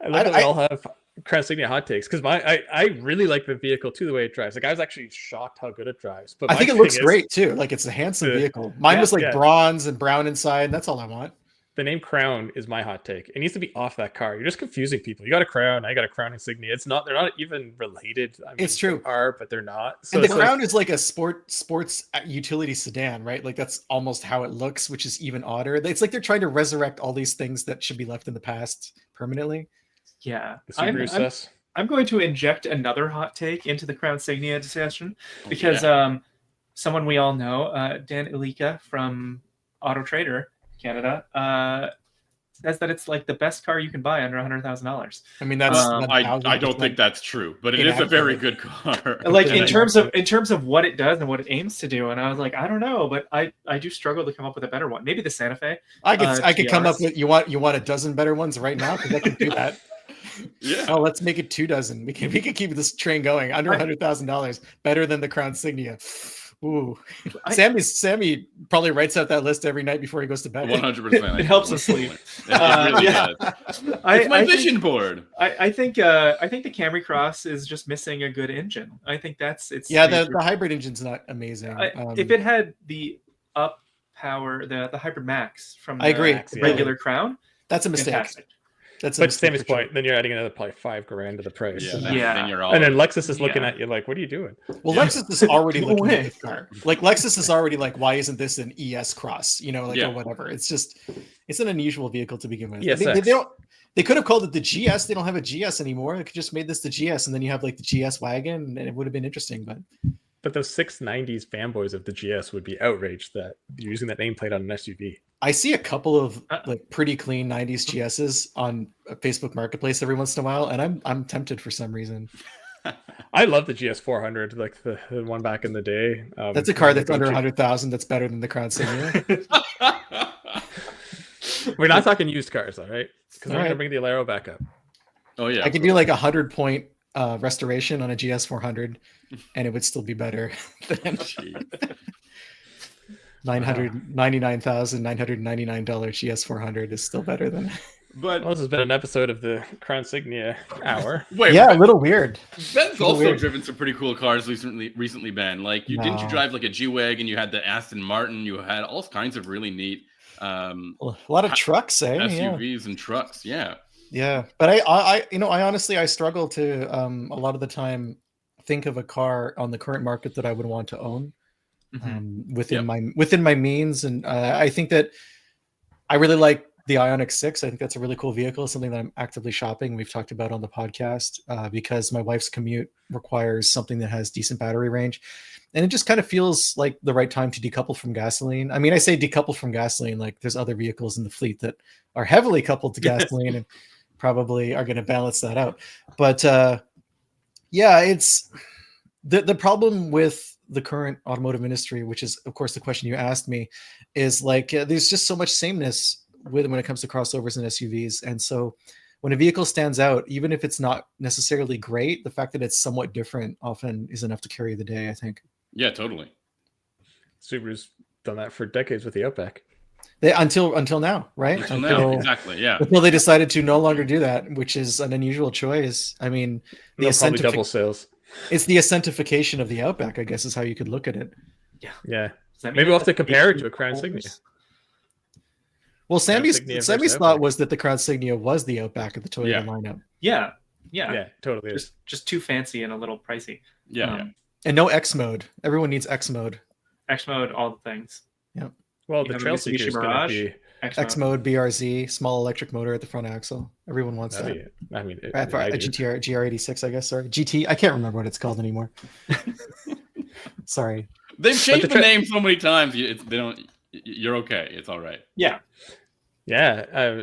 I love that we all have Crown Signia hot takes because I really like the vehicle too, the way it drives. Like I was actually shocked how good it drives. But I think it looks great too. Like it's a handsome vehicle. Mine was like bronze and brown inside. And that's all I want. The name Crown is my hot take. It needs to be off that car. You're just confusing people. You got a Crown, I got a Crown Insignia. They're not even related. I mean, it's true. They are, but they're not. So and the Crown is like a sports utility sedan, right? Like that's almost how it looks, which is even odder. It's like they're trying to resurrect all these things that should be left in the past permanently. Yeah. The Subaru says. I'm going to inject another hot take into the Crown Signia discussion because someone we all know, Dan Ilika from Auto Trader Canada, says that it's like the best car you can buy under $100,000. I mean, that's I don't think that's true, but it is a very good car. Like in terms of what it does and what it aims to do, and I was like, I don't know, but I do struggle to come up with a better one. Maybe the Santa Fe. I could come up with you want a dozen better ones right now because I can do that. Yeah. Oh, let's make it 2 dozen. We can keep this train going under $100,000. Better than the Crown Signia. Ooh, Sammy probably writes out that list every night before he goes to bed. 100%. It helps us sleep. It really does. It's my vision board. I think the Camry Cross is just missing a good engine. I think the hybrid engine's not amazing. If it had the up power, the hybrid max from I agree. regular Crown, that's a mistake. Fantastic. But Sammy's point, then you're adding another probably $5,000 to the price. Yeah. Then you're all and then Lexus is looking at you like, what are you doing? Well, Lexus is already looking at this car. Like Lexus is already like, why isn't this an ES Cross? Or whatever. It's an unusual vehicle to begin with. They could have called it the GS. They don't have a GS anymore. They could just made this the GS, and then you have like the GS wagon, and it would have been interesting. But those 690s fanboys of the GS would be outraged that you're using that nameplate on an SUV. I see a couple of like pretty clean 90s GSs on Facebook Marketplace every once in a while, and I'm tempted for some reason. I love the GS 400, like the one back in the day. That's a car that's under 100,000. That's better than the Crown Signia. We're not talking used cars, all right? Because we're going to bring the Alero back up. Oh yeah, I can do like 100-point restoration on a GS 400, and it would still be better than $999,999 GS 400 is still better than. But Well, this has been an episode of the Crown Signia Hour. wait, Yeah, a little weird. Ben's little also weird. driven some pretty cool cars recently, Ben. Like, didn't you No. drive like a G-Wagon? You had the Aston Martin. You had all kinds of really neat A lot of trucks, eh? Yeah. SUVs and trucks. Yeah. Yeah, but I honestly, I struggle to a lot of the time think of a car on the current market that I would want to own within my means, and I think that I really like the Ioniq 6. I think that's a really cool vehicle, something that I'm actively shopping. We've talked about on the podcast because my wife's commute requires something that has decent battery range, and it just kind of feels like the right time to decouple from gasoline. I mean, I say decouple from gasoline, like there's other vehicles in the fleet that are heavily coupled to gasoline and probably are going to balance that out. But yeah, it's the problem with the current automotive industry, which is of course the question you asked me, is like there's just so much sameness when it comes to crossovers and SUVs. And so when a vehicle stands out, even if it's not necessarily great, the fact that it's somewhat different often is enough to carry the day, I think. Yeah, totally. Subaru's done that for decades with the Outback. They until now, right? Until now, exactly. Yeah. Until they decided to no longer do that, which is an unusual choice. I mean, They'll probably double sales. It's the essentification of the Outback, I guess, is how you could look at it. Yeah. Maybe we'll have to compare it to a Crown Signia. Well, Sammy's Signia thought was that the Crown Signia was the Outback of the Toyota lineup. Yeah. Yeah, totally is. Just too fancy and a little pricey. Yeah. And no X mode. Everyone needs X mode. X mode, all the things. Yeah. Well, You the have a Trail Mitsubishi Seeker is going to Mirage. be... X mode, BRZ, small electric motor at the front axle. Everyone wants that. I mean, For a GR86, I guess. Sorry, GT. I can't remember what it's called anymore. Sorry. They've changed the name so many times. They don't. You're okay. It's all right. Yeah. Yeah.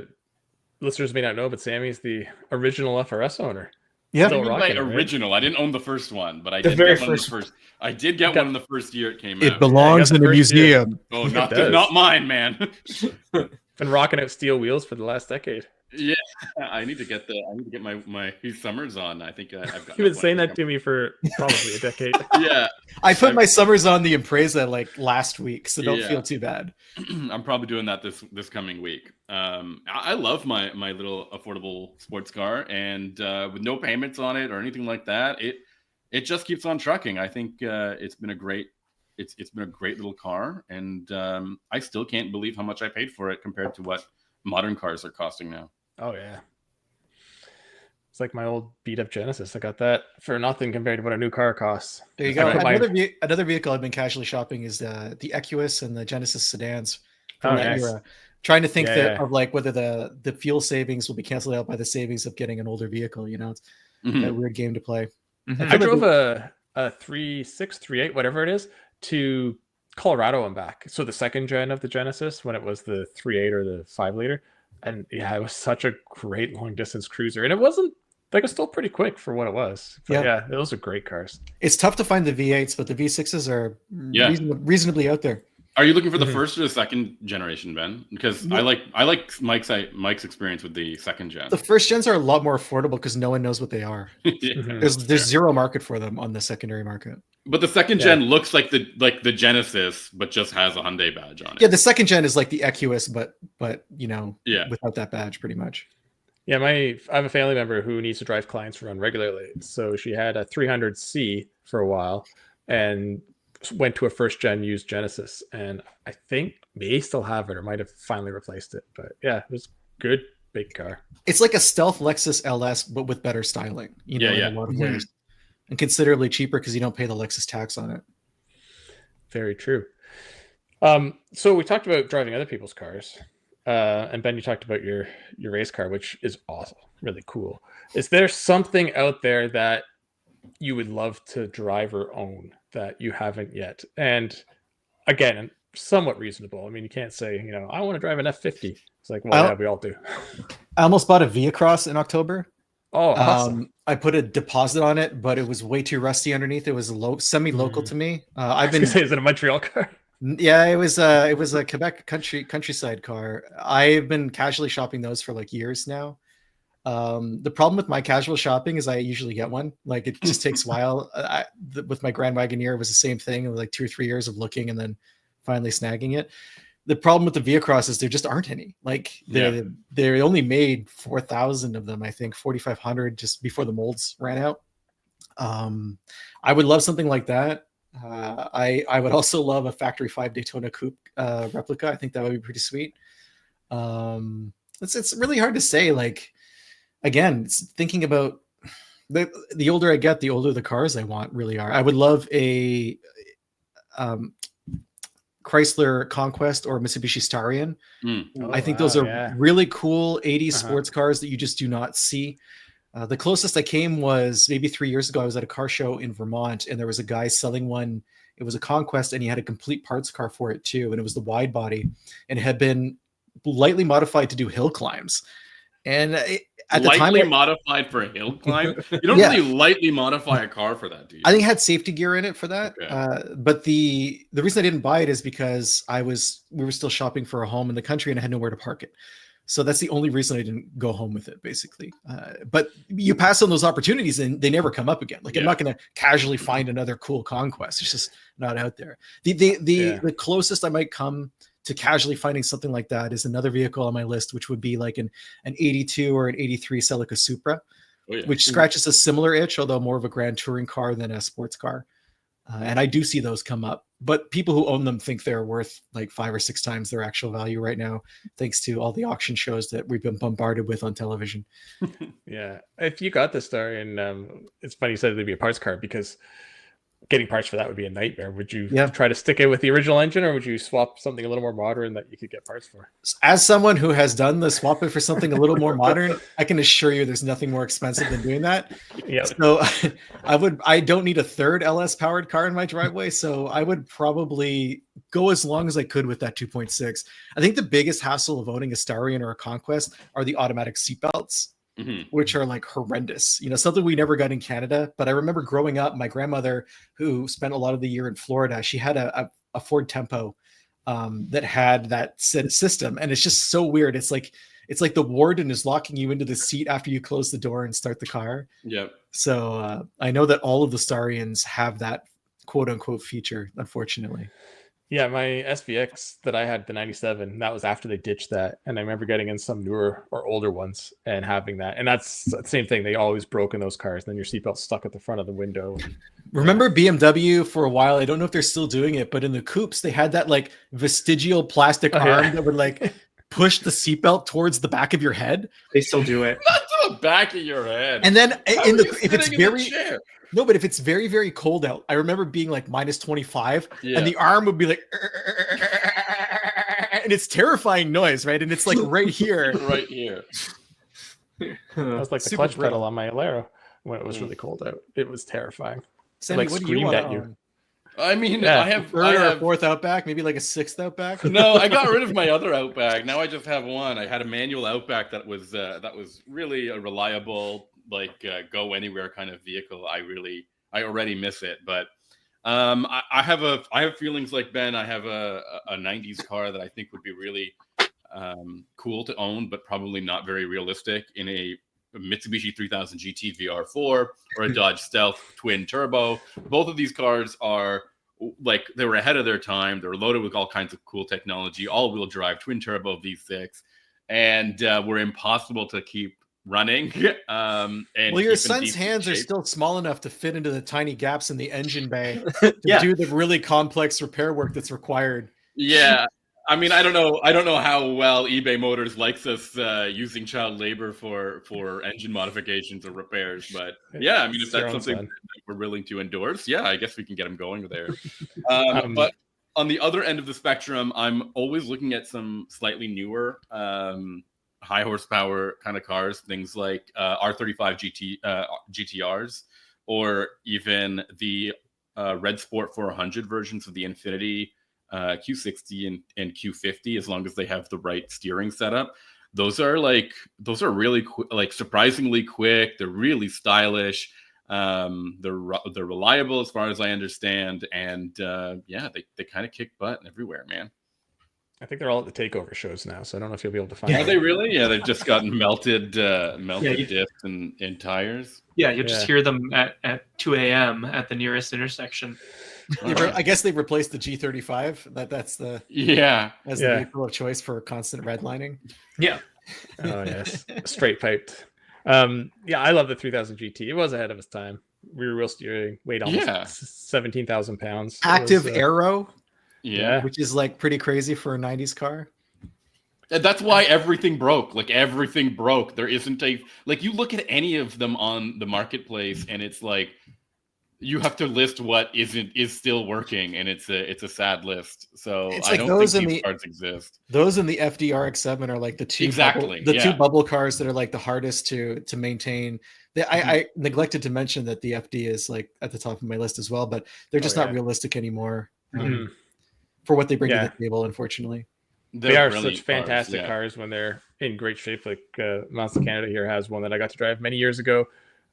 Listeners may not know, but Sammy's the original FRS owner. Yeah. Still By rocking it, right? original, I didn't own the first one, but I The did very get one in the first first. I did get one in the first year it came It out. belongs Yeah, in a first year. museum. Oh, It does. not mine, man. Been rocking out steel wheels for the last decade. Yeah, I need to get my Heath Summers on. I think I've got. You've been saying that to me for probably a decade. Yeah, I put my Summers on the Impreza like last week, so don't Yeah. feel too bad. I'm probably doing that this coming week. I love my little affordable sports car, and with no payments on it or anything like that, it just keeps on trucking. I think it's been a great little car, and I still can't believe how much I paid for it compared to what modern cars are costing now. Oh, yeah. It's like my old beat up Genesis. I got that for nothing compared to what a new car costs. There you I go. put my- Another vehicle I've been casually shopping is the Equus and the Genesis sedans from Oh, that nice. era. Trying to think Yeah. of like whether the fuel savings will be canceled out by the savings of getting an older vehicle. You know, it's Mhm. that weird game to play. I drove a 3.6, 3.8, whatever it is, to Colorado and back. So the second gen of the Genesis, when it was the 3.8 or the 5 liter. And yeah, it was such a great long distance cruiser. And it wasn't like, it's still pretty quick for what it was. But yeah, those are great cars. It's tough to find the V8s, but the V6s are reasonably out there. Are you looking for the first or the second generation, Ben? Because I like Mike's experience with the second gen. The first gens are a lot more affordable because no one knows what they are. Yeah. There's zero market for them on the secondary market. But the second gen looks like the Genesis, but just has a Hyundai badge on it. Yeah, the second gen is like the Equus, but you know, Yeah. without that badge, pretty much. Yeah, I have a family member who needs to drive clients around regularly. So she had a 300C for a while and went to a first gen used Genesis. And I think may still have it or might have finally replaced it. But yeah, it was good, big car. It's like a stealth Lexus LS, but with better styling. You know, Yeah, in a lot of ways. And considerably cheaper because you don't pay the Lexus tax on it. Very true. So we talked about driving other people's cars. And Ben, you talked about your race car, which is awesome, really cool. Is there something out there that you would love to drive or own that you haven't yet? And again, somewhat reasonable. I mean, you can't say, I want to drive an F50. It's like, well, yeah, we all do. I almost bought a Via-Cross in October. Oh, awesome. I put a deposit on it, but it was way too rusty underneath. It was semi-local to me. I've been. Is it a Montreal car? Yeah, it was a Quebec countryside car. I've been casually shopping those for like years now. The problem with my casual shopping is I usually get one. Like it just takes a while. With my Grand Wagoneer, it was the same thing. It was like 2 or 3 years of looking and then finally snagging it. the problem with the Viacross is there just aren't any. Like they only made 4,000 of them, I think 4,500 just before the molds ran out. I would love something like that. I would also love a Factory 5 Daytona Coupe replica. I think that would be pretty sweet. It's really hard to say. Like, again, it's thinking about the older I get, the older the cars I want really are. I would love a Chrysler Conquest or Mitsubishi Starion. I think those are really cool 80s sports cars that you just do not see. The closest I came was maybe 3 years ago. I was at a car show in Vermont, and there was a guy selling one. It was a Conquest, and he had a complete parts car for it too. And it was the wide body, and it had been lightly modified to do hill climbs. And at the time, modified for a hill climb. You don't really lightly modify a car for that, do you? I think it had safety gear in it for that. Okay. But the reason I didn't buy it is because we were still shopping for a home in the country, and I had nowhere to park it. So that's the only reason I didn't go home with it, basically. But you pass on those opportunities and they never come up again. Like, I'm not going to casually find another cool Conquest. It's just not out there. The closest I might come to casually finding something like that is another vehicle on my list, which would be like an 82 or an 83 Celica Supra, which scratches a similar itch, although more of a grand touring car than a sports car. And I do see those come up, but people who own them think they're worth like 5 or 6 times their actual value right now, thanks to all the auction shows that we've been bombarded with on television. Yeah. If you got this story, and it's funny you said it'd be a parts car, because getting parts for that would be a nightmare. Would you try to stick it with the original engine, or would you swap something a little more modern that you could get parts for? As someone who has done the swap it for something a little more modern, I can assure you there's nothing more expensive than doing that. Yeah. So I don't need a third LS powered car in my driveway. So I would probably go as long as I could with that 2.6. I think the biggest hassle of owning a Starion or a Conquest are the automatic seatbelts. Which are like horrendous, something we never got in Canada. But I remember growing up, my grandmother, who spent a lot of the year in Florida, she had a Ford Tempo that had that system. And it's just so weird. It's like the warden is locking you into the seat after you close the door and start the car. Yep. So I know that all of the Starions have that quote unquote feature, unfortunately. Yeah, my SVX that I had, the 97, that was after they ditched that. And I remember getting in some newer or older ones and having that. And that's the same thing. They always broke in those cars. And then your seatbelt stuck at the front of the window. Remember BMW for a while? I don't know if they're still doing it, but in the coupes, they had that like vestigial plastic arm that would like push the seatbelt towards the back of your head. They still do it. Not to the back of your head. And then if it's very, very cold out, I remember being like minus 25 and the arm would be like, and it's terrifying noise, right? And it's like right here. Right here. That was like the clutch pedal on my Alero when it was really cold out. It was terrifying. Sammy, like what do you want at you. I mean, I have a fourth Outback, maybe like a sixth Outback. No, I got rid of my other Outback. Now I just have one. I had a manual Outback that was really a reliable, like go anywhere kind of vehicle. I already miss it, but I have feelings like Ben. I have a 90s car that I think would be really cool to own, but probably not very realistic in a Mitsubishi 3000 GT VR4 or a Dodge Stealth twin turbo. Both of these cars are like, they were ahead of their time. They're loaded with all kinds of cool technology, all-wheel drive, twin turbo V6, and were impossible to keep running. And well, your son's hands are still small enough to fit into the tiny gaps in the engine bay to do the really complex repair work that's required. Yeah. I mean, I don't know how well eBay Motors likes us using child labor for engine modifications or repairs, but yeah, I mean, if that's something that we're willing to endorse, yeah, I guess we can get them going there. But on the other end of the spectrum, I'm always looking at some slightly newer, high horsepower kind of cars, things like R35 GTRs, or even the Red Sport 400 versions of the Infiniti Q60 and Q50, as long as they have the right steering setup. Those are really surprisingly quick. They're really stylish. They're reliable as far as I understand, and they kind of kick butt everywhere, man. I think they're all at the takeover shows now, so I don't know if you'll be able to find them. Are they really? Yeah, they've just gotten melted discs and tires. Yeah, you'll just hear them at 2 a.m. at the nearest intersection. I guess they've replaced the G35. That's the Yeah. as the vehicle of choice for constant redlining. Yeah. Oh yes, straight piped. Yeah, I love the 3000 GT. It was ahead of its time. Rear wheel steering, weighed almost 17,000 pounds. Active aero, Yeah. which is like pretty crazy for a 90s car. And that's why everything broke. Like everything broke. There isn't you look at any of them on the marketplace, and it's like you have to list what is still working, and it's a sad list. So It's I like don't those think in these the- cards exist. Those in the FDRX7 are like the two Exactly, two bubble cars that are like the hardest to maintain. I neglected to mention that the FD is like at the top of my list as well, but they're just not realistic anymore for what they bring to the table, unfortunately. They are such fantastic cars when they're in great shape. Like Mazda Canada here has one that I got to drive many years ago.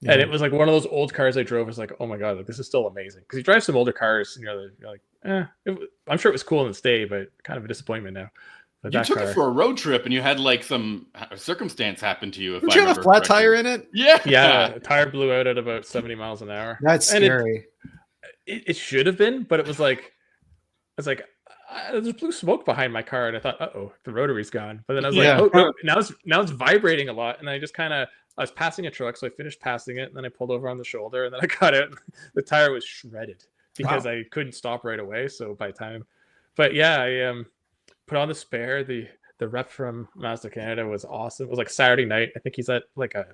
And it was like one of those old cars I drove. I was like, oh my God, like, this is still amazing. Because you drive some older cars and you're like, I'm sure it was cool in its day, but kind of a disappointment now. But you took it for a road trip and you had like some circumstance happen to you. Did you have a flat tire in it? Yeah. Yeah. The tire blew out at about 70 miles an hour. That's scary. It should have been, but it was like, there's blue smoke behind my car. And I thought, the rotary's gone. But then I was like, now it's vibrating a lot. And I just I was passing a truck. So I finished passing it. And then I pulled over on the shoulder. And then I got out. The tire was shredded because I couldn't stop right away. So by time. But yeah, I put on the spare. The rep from Mazda Canada was awesome. It was like Saturday night. I think he's at like a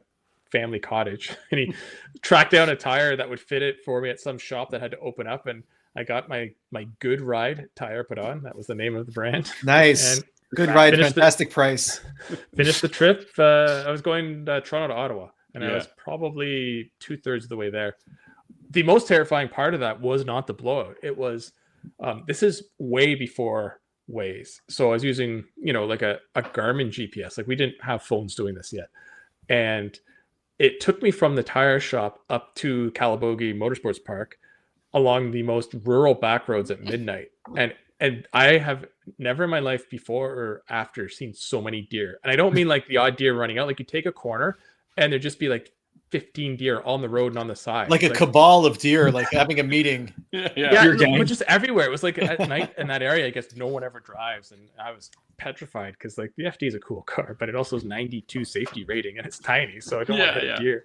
family cottage. And he tracked down a tire that would fit it for me at some shop that had to open up. And I got my Good Ride tire put on. That was the name of the brand. Nice. And Good Ride, fantastic price. Finished the trip. I was going Toronto to Ottawa, and I was probably 2/3 of the way there. The most terrifying part of that was not the blowout. It was, this is way before Waze. So I was using, like a Garmin GPS. Like we didn't have phones doing this yet. And it took me from the tire shop up to Calabogie Motorsports Park along the most rural back roads at midnight. And I have never in my life before or after seen so many deer. And I don't mean like the odd deer running out. Like you take a corner and there'd just be like 15 deer on the road and on the side. Like a cabal of deer, like having a meeting. But just everywhere. It was like at night in that area, I guess no one ever drives. And I was petrified because like the FD is a cool car, but it also has 92 safety rating and it's tiny. So I don't want to hit a deer.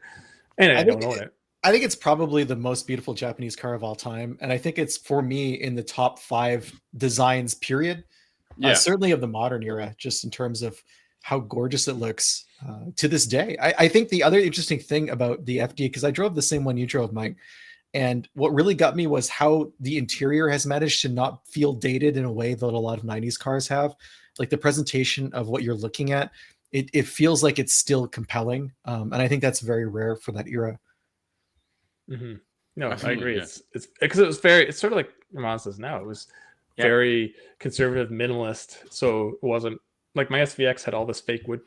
And I don't own it. I think it's probably the most beautiful Japanese car of all time. And I think it's, for me, in the top 5 designs, period. Certainly of the modern era, just in terms of how gorgeous it looks to this day. I think the other interesting thing about the FD, because I drove the same one you drove, Mike, and what really got me was how the interior has managed to not feel dated in a way that a lot of 90s cars have. Like the presentation of what you're looking at, it feels like it's still compelling. And I think that's very rare for that era. Mm-hmm. No, I agree. It's because it's sort of like Mazda's now. It was very conservative, minimalist. So it wasn't like my SVX had all this fake wood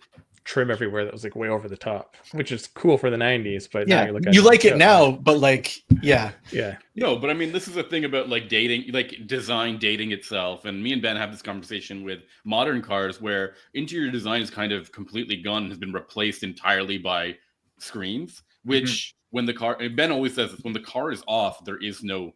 trim everywhere that was like way over the top, which is cool for the 90s. But now you like it now, but like, No, but I mean, this is a thing about like dating, like design dating itself. And me and Ben have this conversation with modern cars where interior design is kind of completely gone and has been replaced entirely by screens, which when the car, Ben always says this, when the car is off, there's no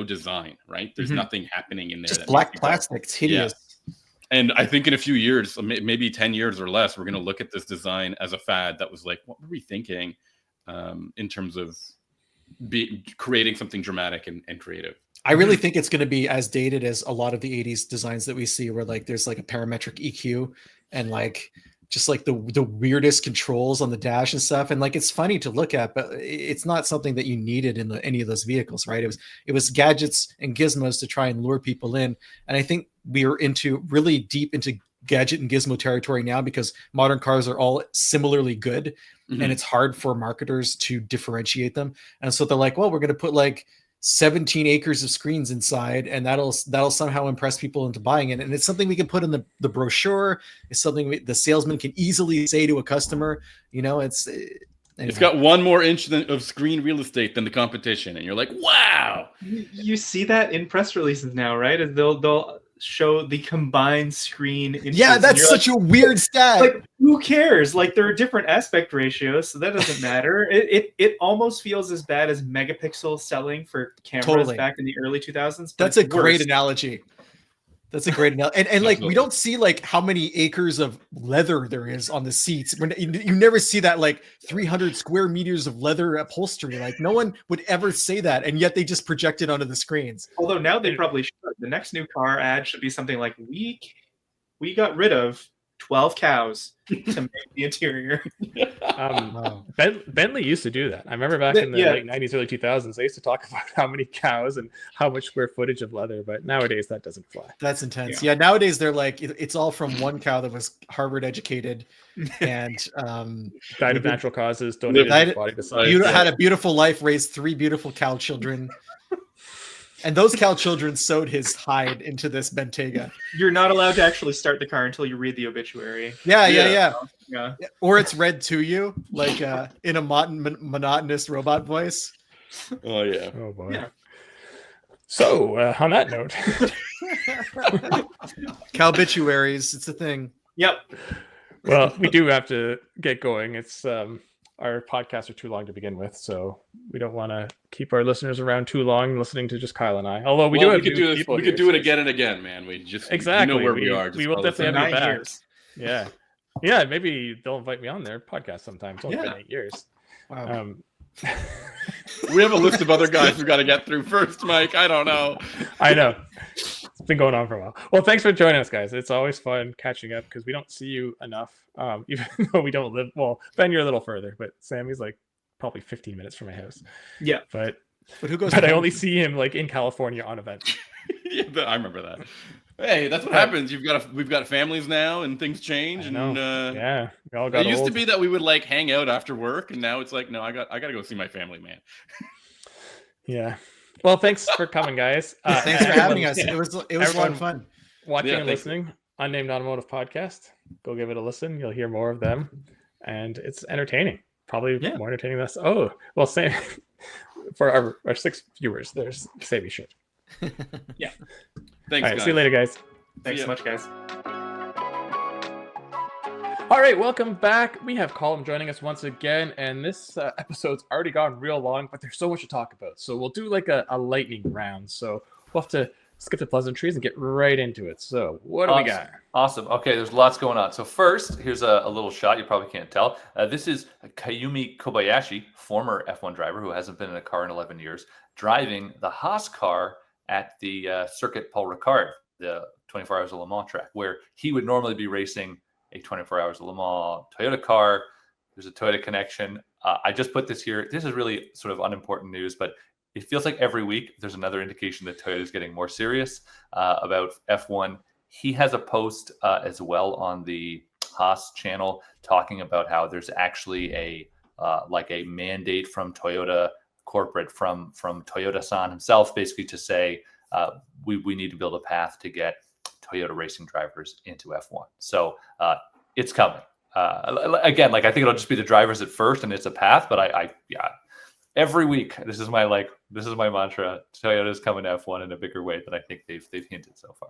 design, right? There's nothing happening in there. Just black plastic. It's hideous. Yeah. And I think in a few years, maybe 10 years or less, we're going to look at this design as a fad that was like, what were we thinking in terms of creating something dramatic and creative? I really think it's going to be as dated as a lot of the 80s designs that we see, where like there's like a parametric EQ and like just like the weirdest controls on the dash and stuff. And like, it's funny to look at, but it's not something that you needed in any of those vehicles, right? It was gadgets and gizmos to try and lure people in. And I think we are really deep into gadget and gizmo territory now, because modern cars are all similarly good and it's hard for marketers to differentiate them. And so they're like, well, we're going to put like 17 acres of screens inside, and that'll somehow impress people into buying it. And it's something we can put in the brochure. It's something the salesman can easily say to a customer. It's got one more inch of screen real estate than the competition, and you're like, wow. You see that in press releases now, right? They'll show the combined screen inches. Yeah, and that's you're such a weird stat. like, who cares? Like, there are different aspect ratios, so that doesn't matter. It almost feels as bad as megapixel selling for cameras Totally. back in the early 2000s. That's a great analogy. That's a great analogy. And like, we don't see like how many acres of leather there is on the seats. You never see that like 300 square meters of leather upholstery. Like, no one would ever say that. And yet they just project it onto the screens. Although now they probably should. The next new car ad should be something like, we got rid of 12 cows to make the interior. Bentley used to do that. I remember back in the late 90s, early 2000s, they used to talk about how many cows and how much square footage of leather, but nowadays that doesn't fly. That's intense. Yeah, nowadays they're like, it's all from one cow that was Harvard educated and died of natural causes, donated his body to science. You had a beautiful life, raised 3 beautiful cow children. And those cow children sewed his hide into this Bentayga. You're not allowed to actually start the car until you read the obituary. Yeah. Or it's read to you, like in a monotonous robot voice. Oh, yeah. Oh, boy. Yeah. So, on that note. Cow obituaries, it's a thing. Yep. Well, we do have to get going. It's our podcasts are too long to begin with, so we don't want to keep our listeners around too long listening to just Kyle and I. Although we could do it again and again, man. We just exactly you know where we are. We will definitely have you back. Years. Yeah. Maybe they'll invite me on their podcast sometime. It's only been 8 years. Wow. We have a list of other guys we've got to get through first, Mike. I don't know. I know. It's been going on for a while. Well, thanks for joining us, guys. It's always fun catching up because we don't see you enough. Even though we don't live, well, Ben, you're a little further, but Sammy's like probably 15 minutes from my house. Yeah. But who goes? But I only see him like in California on events. Yeah, I remember that. Hey, that's what happens. We've got families now, and things change. And yeah, we all got. It used to be that we would like hang out after work, and now it's like, no, I got to go see my family, man. Yeah. Well, thanks for coming, guys. Thanks for having us. It was a lot of fun. Watching and listening, Unnamed Automotive Podcast. Go give it a listen. You'll hear more of them, and it's entertaining. Probably more entertaining than us. Oh, well, Sam, for our 6 viewers, there's Sammy shit. Yeah. Thanks, all right, guys. see you later, guys. Thanks so much, guys. All right, welcome back. We have Colum joining us once again, and this episode's already gone real long, but there's so much to talk about. So we'll do like a lightning round. So we'll have to skip the pleasantries and get right into it. So what do we got? Awesome. Okay, there's lots going on. So first, here's a little shot. You probably can't tell. This is Kayumi Kobayashi, former F1 driver who hasn't been in a car in 11 years, driving the Haas car at the Circuit Paul Ricard, the 24 Hours of Le Mans track, where he would normally be racing a 24 Hours of Le Mans Toyota car. There's a Toyota connection. I just put this here. This is really sort of unimportant news, but it feels like every week there's another indication that Toyota is getting more serious about F1. He has a post as well on the Haas channel talking about how there's actually a mandate from Toyota corporate, from Toyota-san himself, basically to say we need to build a path to get Toyota racing drivers into F1. So it's coming. Again, I think it'll just be the drivers at first, and it's a path. But I every week this is my mantra. Toyota's coming to F1 in a bigger way than I think they've hinted so far.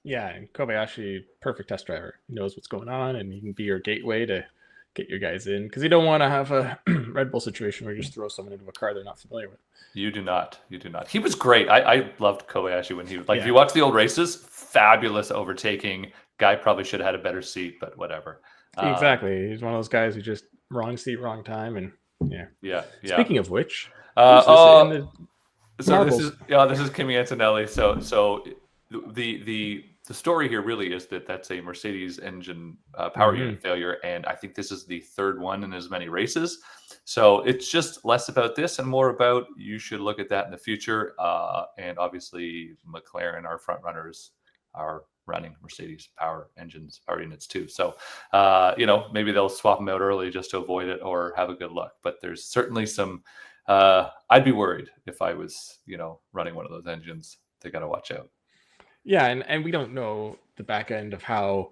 Yeah, and Kobayashi, perfect test driver. He knows what's going on, and he can be your gateway to get your guys in, because you don't want to have a Red Bull situation where you just throw someone into a car they're not familiar with. You do not. He was great. I loved Kobayashi when he was if you watch the old races, fabulous overtaking. Guy probably should have had a better seat, but whatever. Exactly. He's one of those guys who just wrong seat, wrong time, and yeah. Speaking of which, this is Kimi Antonelli. So the story here really is that that's a Mercedes engine power unit failure, and I think this is the third one in as many races. So it's just less about this and more about you should look at that in the future. And obviously, McLaren, our front runners, are running Mercedes power units too. So maybe they'll swap them out early just to avoid it or have a good luck. But there's certainly some. I'd be worried if I was running one of those engines. They got to watch out. Yeah, and we don't know the back end of how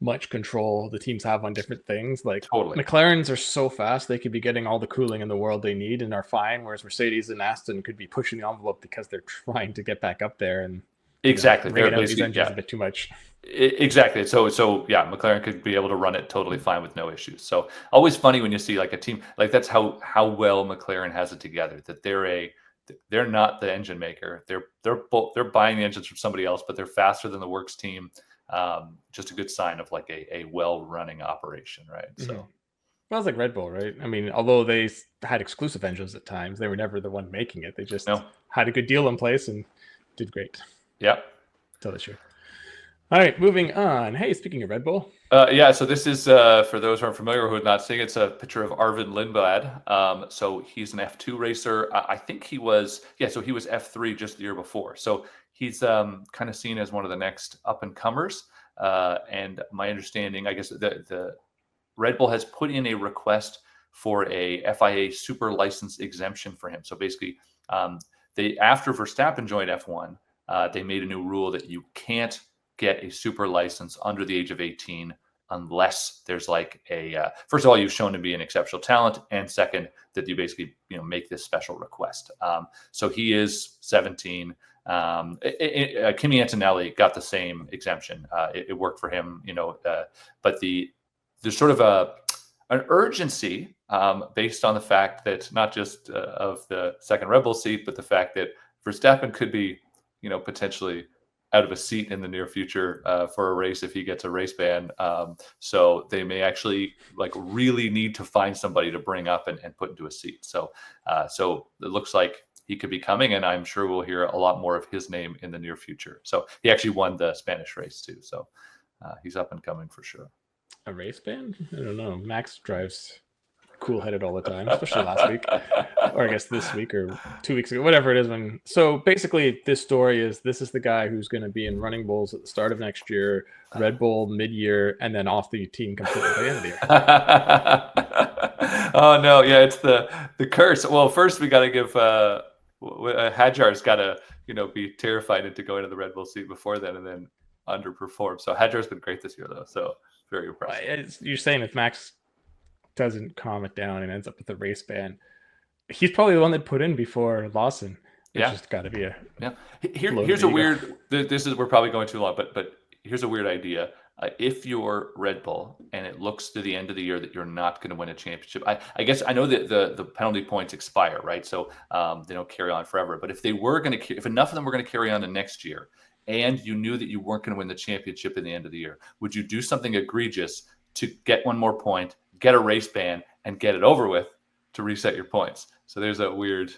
much control the teams have on different things. Totally. McLarens are so fast, they could be getting all the cooling in the world they need and are fine, whereas Mercedes and Aston could be pushing the envelope because they're trying to get back up there. And Exactly. Bringing They're out these basically, engines yeah. a bit too much. Exactly. So yeah, McLaren could be able to run it totally fine with no issues. So always funny when you see like a team like that's how well McLaren has it together. That they're not the engine maker. They're buying the engines from somebody else, but they're faster than the works team. Just a good sign of like a well running operation, right? So. Well, it's like Red Bull, right? I mean, although they had exclusive engines at times, they were never the one making it. They just had a good deal in place and did great. Yep. Tell the truth. All right, moving on. Hey, speaking of Red Bull. Yeah, so this is, for those who aren't familiar who are not seeing, it's a picture of Arvid Lindblad. So he's an F2 racer. I think he was F3 just the year before. So he's kind of seen as one of the next up-and-comers. And my understanding, I guess, the Red Bull has put in a request for a FIA super license exemption for him. So basically, after Verstappen joined F1, they made a new rule that you can't get a super license under the age of 18 unless there's like first of all, you've shown to be an exceptional talent, and second, that you basically make this special request. So he is 17. Kimi Antonelli got the same exemption. It worked for him, but there's sort of an urgency based on the fact that not just of the second Red Bull seat, but the fact that Verstappen could be, potentially out of a seat in the near future for a race if he gets a race ban. So they may actually really need to find somebody to bring up and put into a seat. So it looks like he could be coming, and I'm sure we'll hear a lot more of his name in the near future. So he actually won the Spanish race too. So he's up and coming for sure. A race ban? I don't know. Max drives cool-headed all the time, especially last week, or I guess this week or 2 weeks ago, whatever it is. So basically, this story is this is the guy who's going to be in Running Bulls at the start of next year, Red Bull mid-year, and then off the team completely by the end of the year. Oh no, yeah, it's the curse. Well, first we got to give Hadjar's got to be terrified into going to the Red Bull seat before then, and then underperform. So Hadjar's been great this year though, so very impressive. You're saying if Max doesn't calm it down and ends up with a race ban, he's probably the one that put in before Lawson. It's just got to be here's a weird. We're probably going too long, but here's a weird idea. If you're Red Bull and it looks to the end of the year that you're not going to win a championship, I guess I know that the penalty points expire, right? So they don't carry on forever. But if if enough of them were going to carry on to next year, and you knew that you weren't going to win the championship in the end of the year, would you do something egregious to get one more point, get a race ban, and get it over with to reset your points? So there's a weird,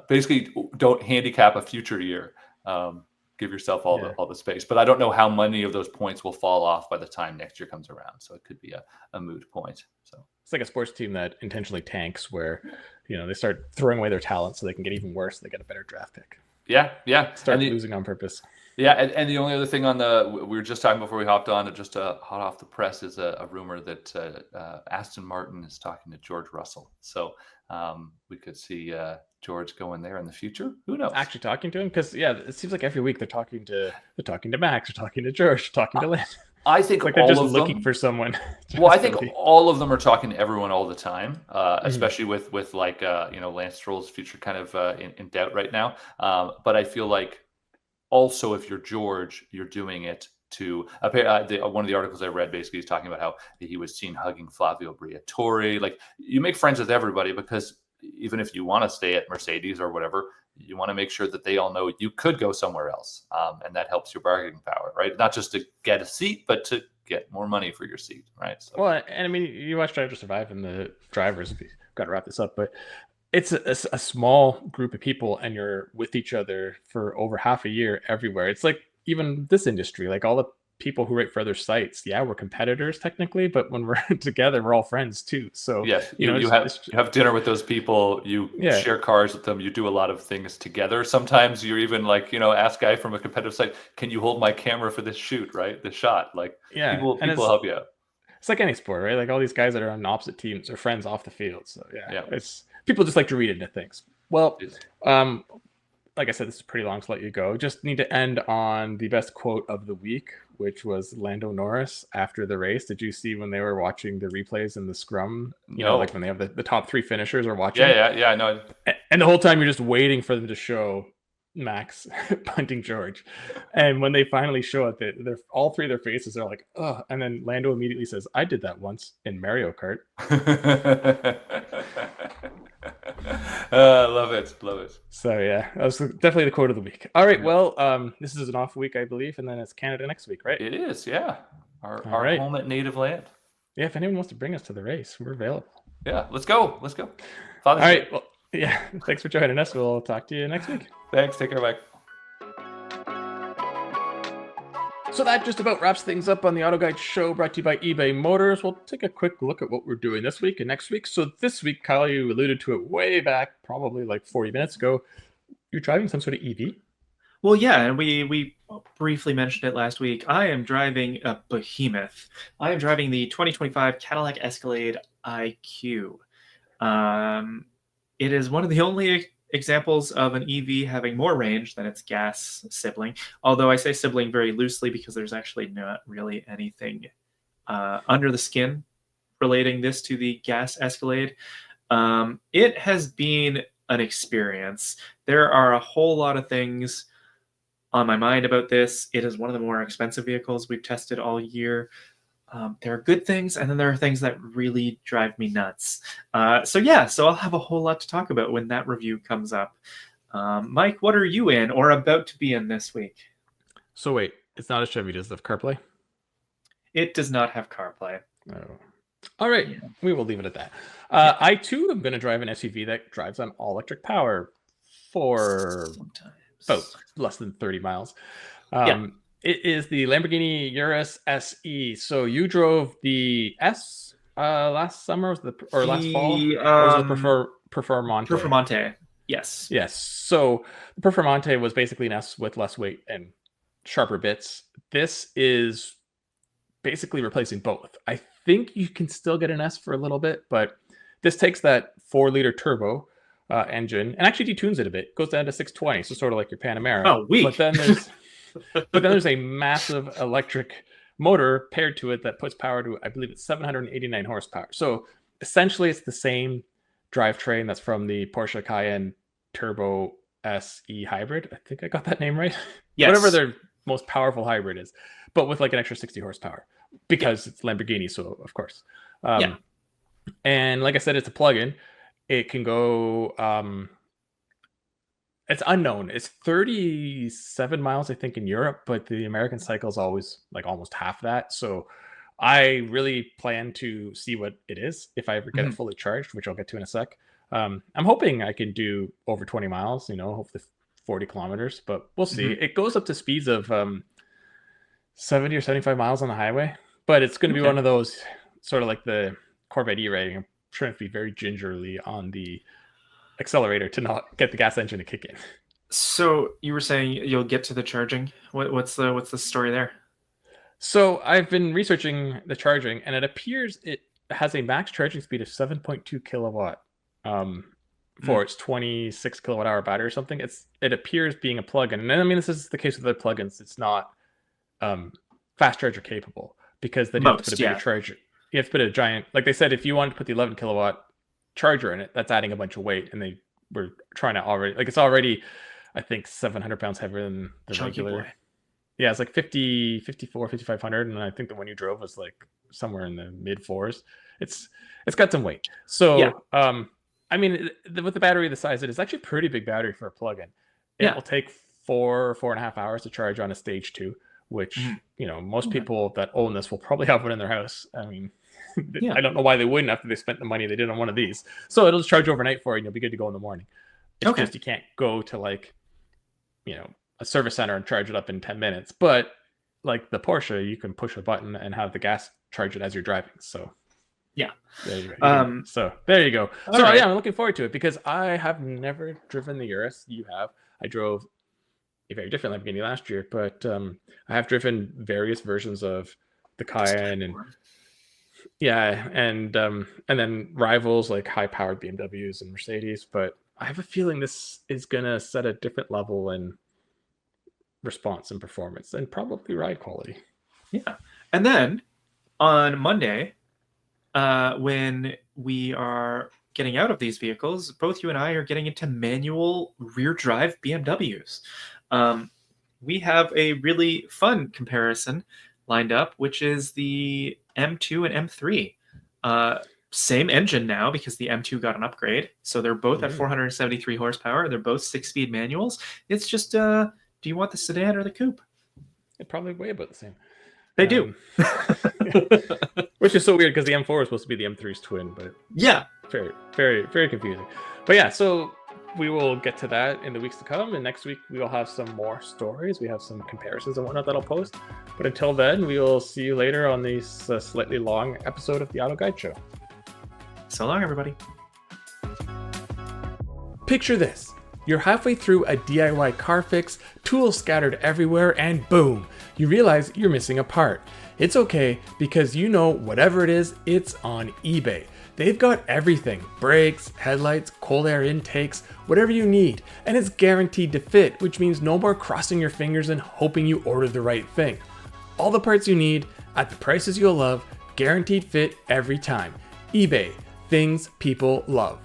basically don't handicap a future year. Give yourself all the space. But I don't know how many of those points will fall off by the time next year comes around. So it could be a moot point. So it's like a sports team that intentionally tanks where, they start throwing away their talent so they can get even worse. So they get a better draft pick. Yeah. Start losing on purpose. Yeah, and the only other thing we were just talking before we hopped on, just hot off the press, is a rumor that Aston Martin is talking to George Russell. So we could see George going there in the future. Who knows? Actually talking to him, because it seems like every week they're talking to Max, they're talking to George, they're talking to Lance. I think they're just looking for someone. Well, I think all of them are talking to everyone all the time, especially with Lance Stroll's future kind of in doubt right now. But I feel like also if you're George, you're doing it to one of the articles I read basically is talking about how he was seen hugging Flavio Briatore. Like, you make friends with everybody because even if you want to stay at Mercedes or whatever, you want to make sure that they all know you could go somewhere else. And that helps your bargaining power, right? Not just to get a seat, but to get more money for your seat, right? So. Well, and I mean, you watch Drive to Survive and the drivers, we've got to wrap this up, but it's a small group of people and you're with each other for over half a year everywhere. It's like even this industry, like all the people who write for other sites, we're competitors technically, but when we're together, we're all friends too. So yes, you have dinner with those people, you share cars with them, you do a lot of things together. Sometimes you're even like, ask guy from a competitive site, can you hold my camera for this shoot, right? The shot, people help you out. It's like any sport, right? Like all these guys that are on opposite teams are friends off the field. So it's people just like to read into things. Well, like I said, this is pretty long, so let you go. Just need to end on the best quote of the week, which was Lando Norris after the race. Did you see when they were watching the replays in the scrum? Like when they have the top three finishers are watching? Yeah, I know. And the whole time you're just waiting for them to show Max punting George. And when they finally show it, they're all three of their faces are like, oh. And then Lando immediately says, I did that once in Mario Kart. Love it. Love it. So yeah, that was definitely the quote of the week. All right. Well, this is an off week, I believe. And then it's Canada next week, right? It is. Yeah. Our right. home at native land. Yeah. If anyone wants to bring us to the race, we're available. Yeah. Let's go. Father's All Day. right. Well, yeah. Thanks for joining us. We'll talk to you next week. Thanks. Take care, Mike. So that just about wraps things up on the Auto Guide show, brought to you by eBay Motors. We'll take a quick look at what we're doing this week and next week. So this week, Kyle, you alluded to it way back, probably like 40 minutes ago. You're driving some sort of EV? Well, yeah, and we briefly mentioned it last week. I am driving a behemoth. I am driving the 2025 Cadillac Escalade IQ. It is one of the only examples of an EV having more range than its gas sibling. Although I say sibling very loosely because there's actually not really anything under the skin relating this to the gas Escalade. It has been an experience. There are a whole lot of things on my mind about this. It is one of the more expensive vehicles we've tested all year. There are good things, and then there are things that really drive me nuts. So I'll have a whole lot to talk about when that review comes up. Mike, what are you in or about to be in this week? So wait, it's not a Chevy, does it have CarPlay? It does not have CarPlay. Oh. All right, we will leave it at that. I too am going to drive an SUV that drives on all-electric power for about less than 30 miles. It is the Lamborghini Urus SE. So you drove the S last summer, last fall? Or was it Performante? Performante, yes. Yes. So the Performante was basically an S with less weight and sharper bits. This is basically replacing both. I think you can still get an S for a little bit, but this takes that 4-liter turbo engine and actually detunes it a bit. Goes down to 620, so sort of like your Panamera. Oh, weak. But then there's a massive electric motor paired to it that puts power to, I believe it's 789 horsepower. So essentially it's the same drivetrain that's from the Porsche Cayenne Turbo SE hybrid. I think I got that name right. Yes. Whatever their most powerful hybrid is, but with like an extra 60 horsepower because it's Lamborghini. So of course. And like I said, it's a plug-in. It can go, it's unknown. It's 37 miles, I think, in Europe, but the American cycle is always like almost half that. So I really plan to see what it is if I ever get it fully charged, which I'll get to in a sec. I'm hoping I can do over 20 miles, hopefully 40 kilometers, but we'll see. It goes up to speeds of 70 or 75 miles on the highway, but it's going to be one of those sort of like the Corvette E-Ray. I'm trying to be very gingerly on the accelerator to not get the gas engine to kick in. So you were saying you'll get to the charging. What's the story there? So I've been researching the charging, and it appears it has a max charging speed of 7.2 kilowatt for its 26 kilowatt hour battery or something. It appears being a plug-in, and I mean this is the case with the plug-ins. It's not fast charger capable because they have to put a bigger charger. You have to put a giant, like they said, if you wanted to put the 11 kilowatt charger in it, that's adding a bunch of weight, and they were trying to it's already I think 700 pounds heavier than the Chunky regular boy. Yeah, it's like 5,500, and I think the one you drove was like somewhere in the mid 4s. It's got some weight. So I mean, with the battery the size it is, actually a pretty big battery for a plug-in. It will take 4.5 hours to charge on a stage 2, which most people that own this will probably have one in their house. I mean, I don't know why they wouldn't after they spent the money they did on one of these. So it'll just charge overnight for you and you'll be good to go in the morning. It's just you can't go to like, a service center and charge it up in 10 minutes. But like the Porsche, you can push a button and have the gas charge it as you're driving. So there you go. So there you go. So I'm looking forward to it because I have never driven the Urus. You have. I drove a very different Lamborghini last year, but I have driven various versions of the Cayenne and then rivals like high-powered BMWs and Mercedes. But I have a feeling this is gonna set a different level in response and performance and probably ride quality. Yeah, and then on Monday, when we are getting out of these vehicles, both you and I are getting into manual rear drive BMWs. We have a really fun comparison lined up, which is the M2 and M3. Same engine now because the M2 got an upgrade. So they're both at 473 horsepower. They're both 6-speed manuals. It's just, do you want the sedan or the coupe? They probably weigh about the same. They do. Which is so weird because the M4 is supposed to be the M3's twin, but Yeah. very, very, very confusing. But yeah, so we will get to that in the weeks to come. And next week, we will have some more stories. We have some comparisons and whatnot that I'll post. But until then, we will see you later on this slightly long episode of the Auto Guide Show. So long, everybody. Picture this. You're halfway through a DIY car fix, tools scattered everywhere, and boom, you realize you're missing a part. It's okay because you know whatever it is, it's on eBay. They've got everything: brakes, headlights, cold air intakes, whatever you need, and it's guaranteed to fit, which means no more crossing your fingers and hoping you ordered the right thing. All the parts you need at the prices you'll love, guaranteed fit every time. eBay, things people love.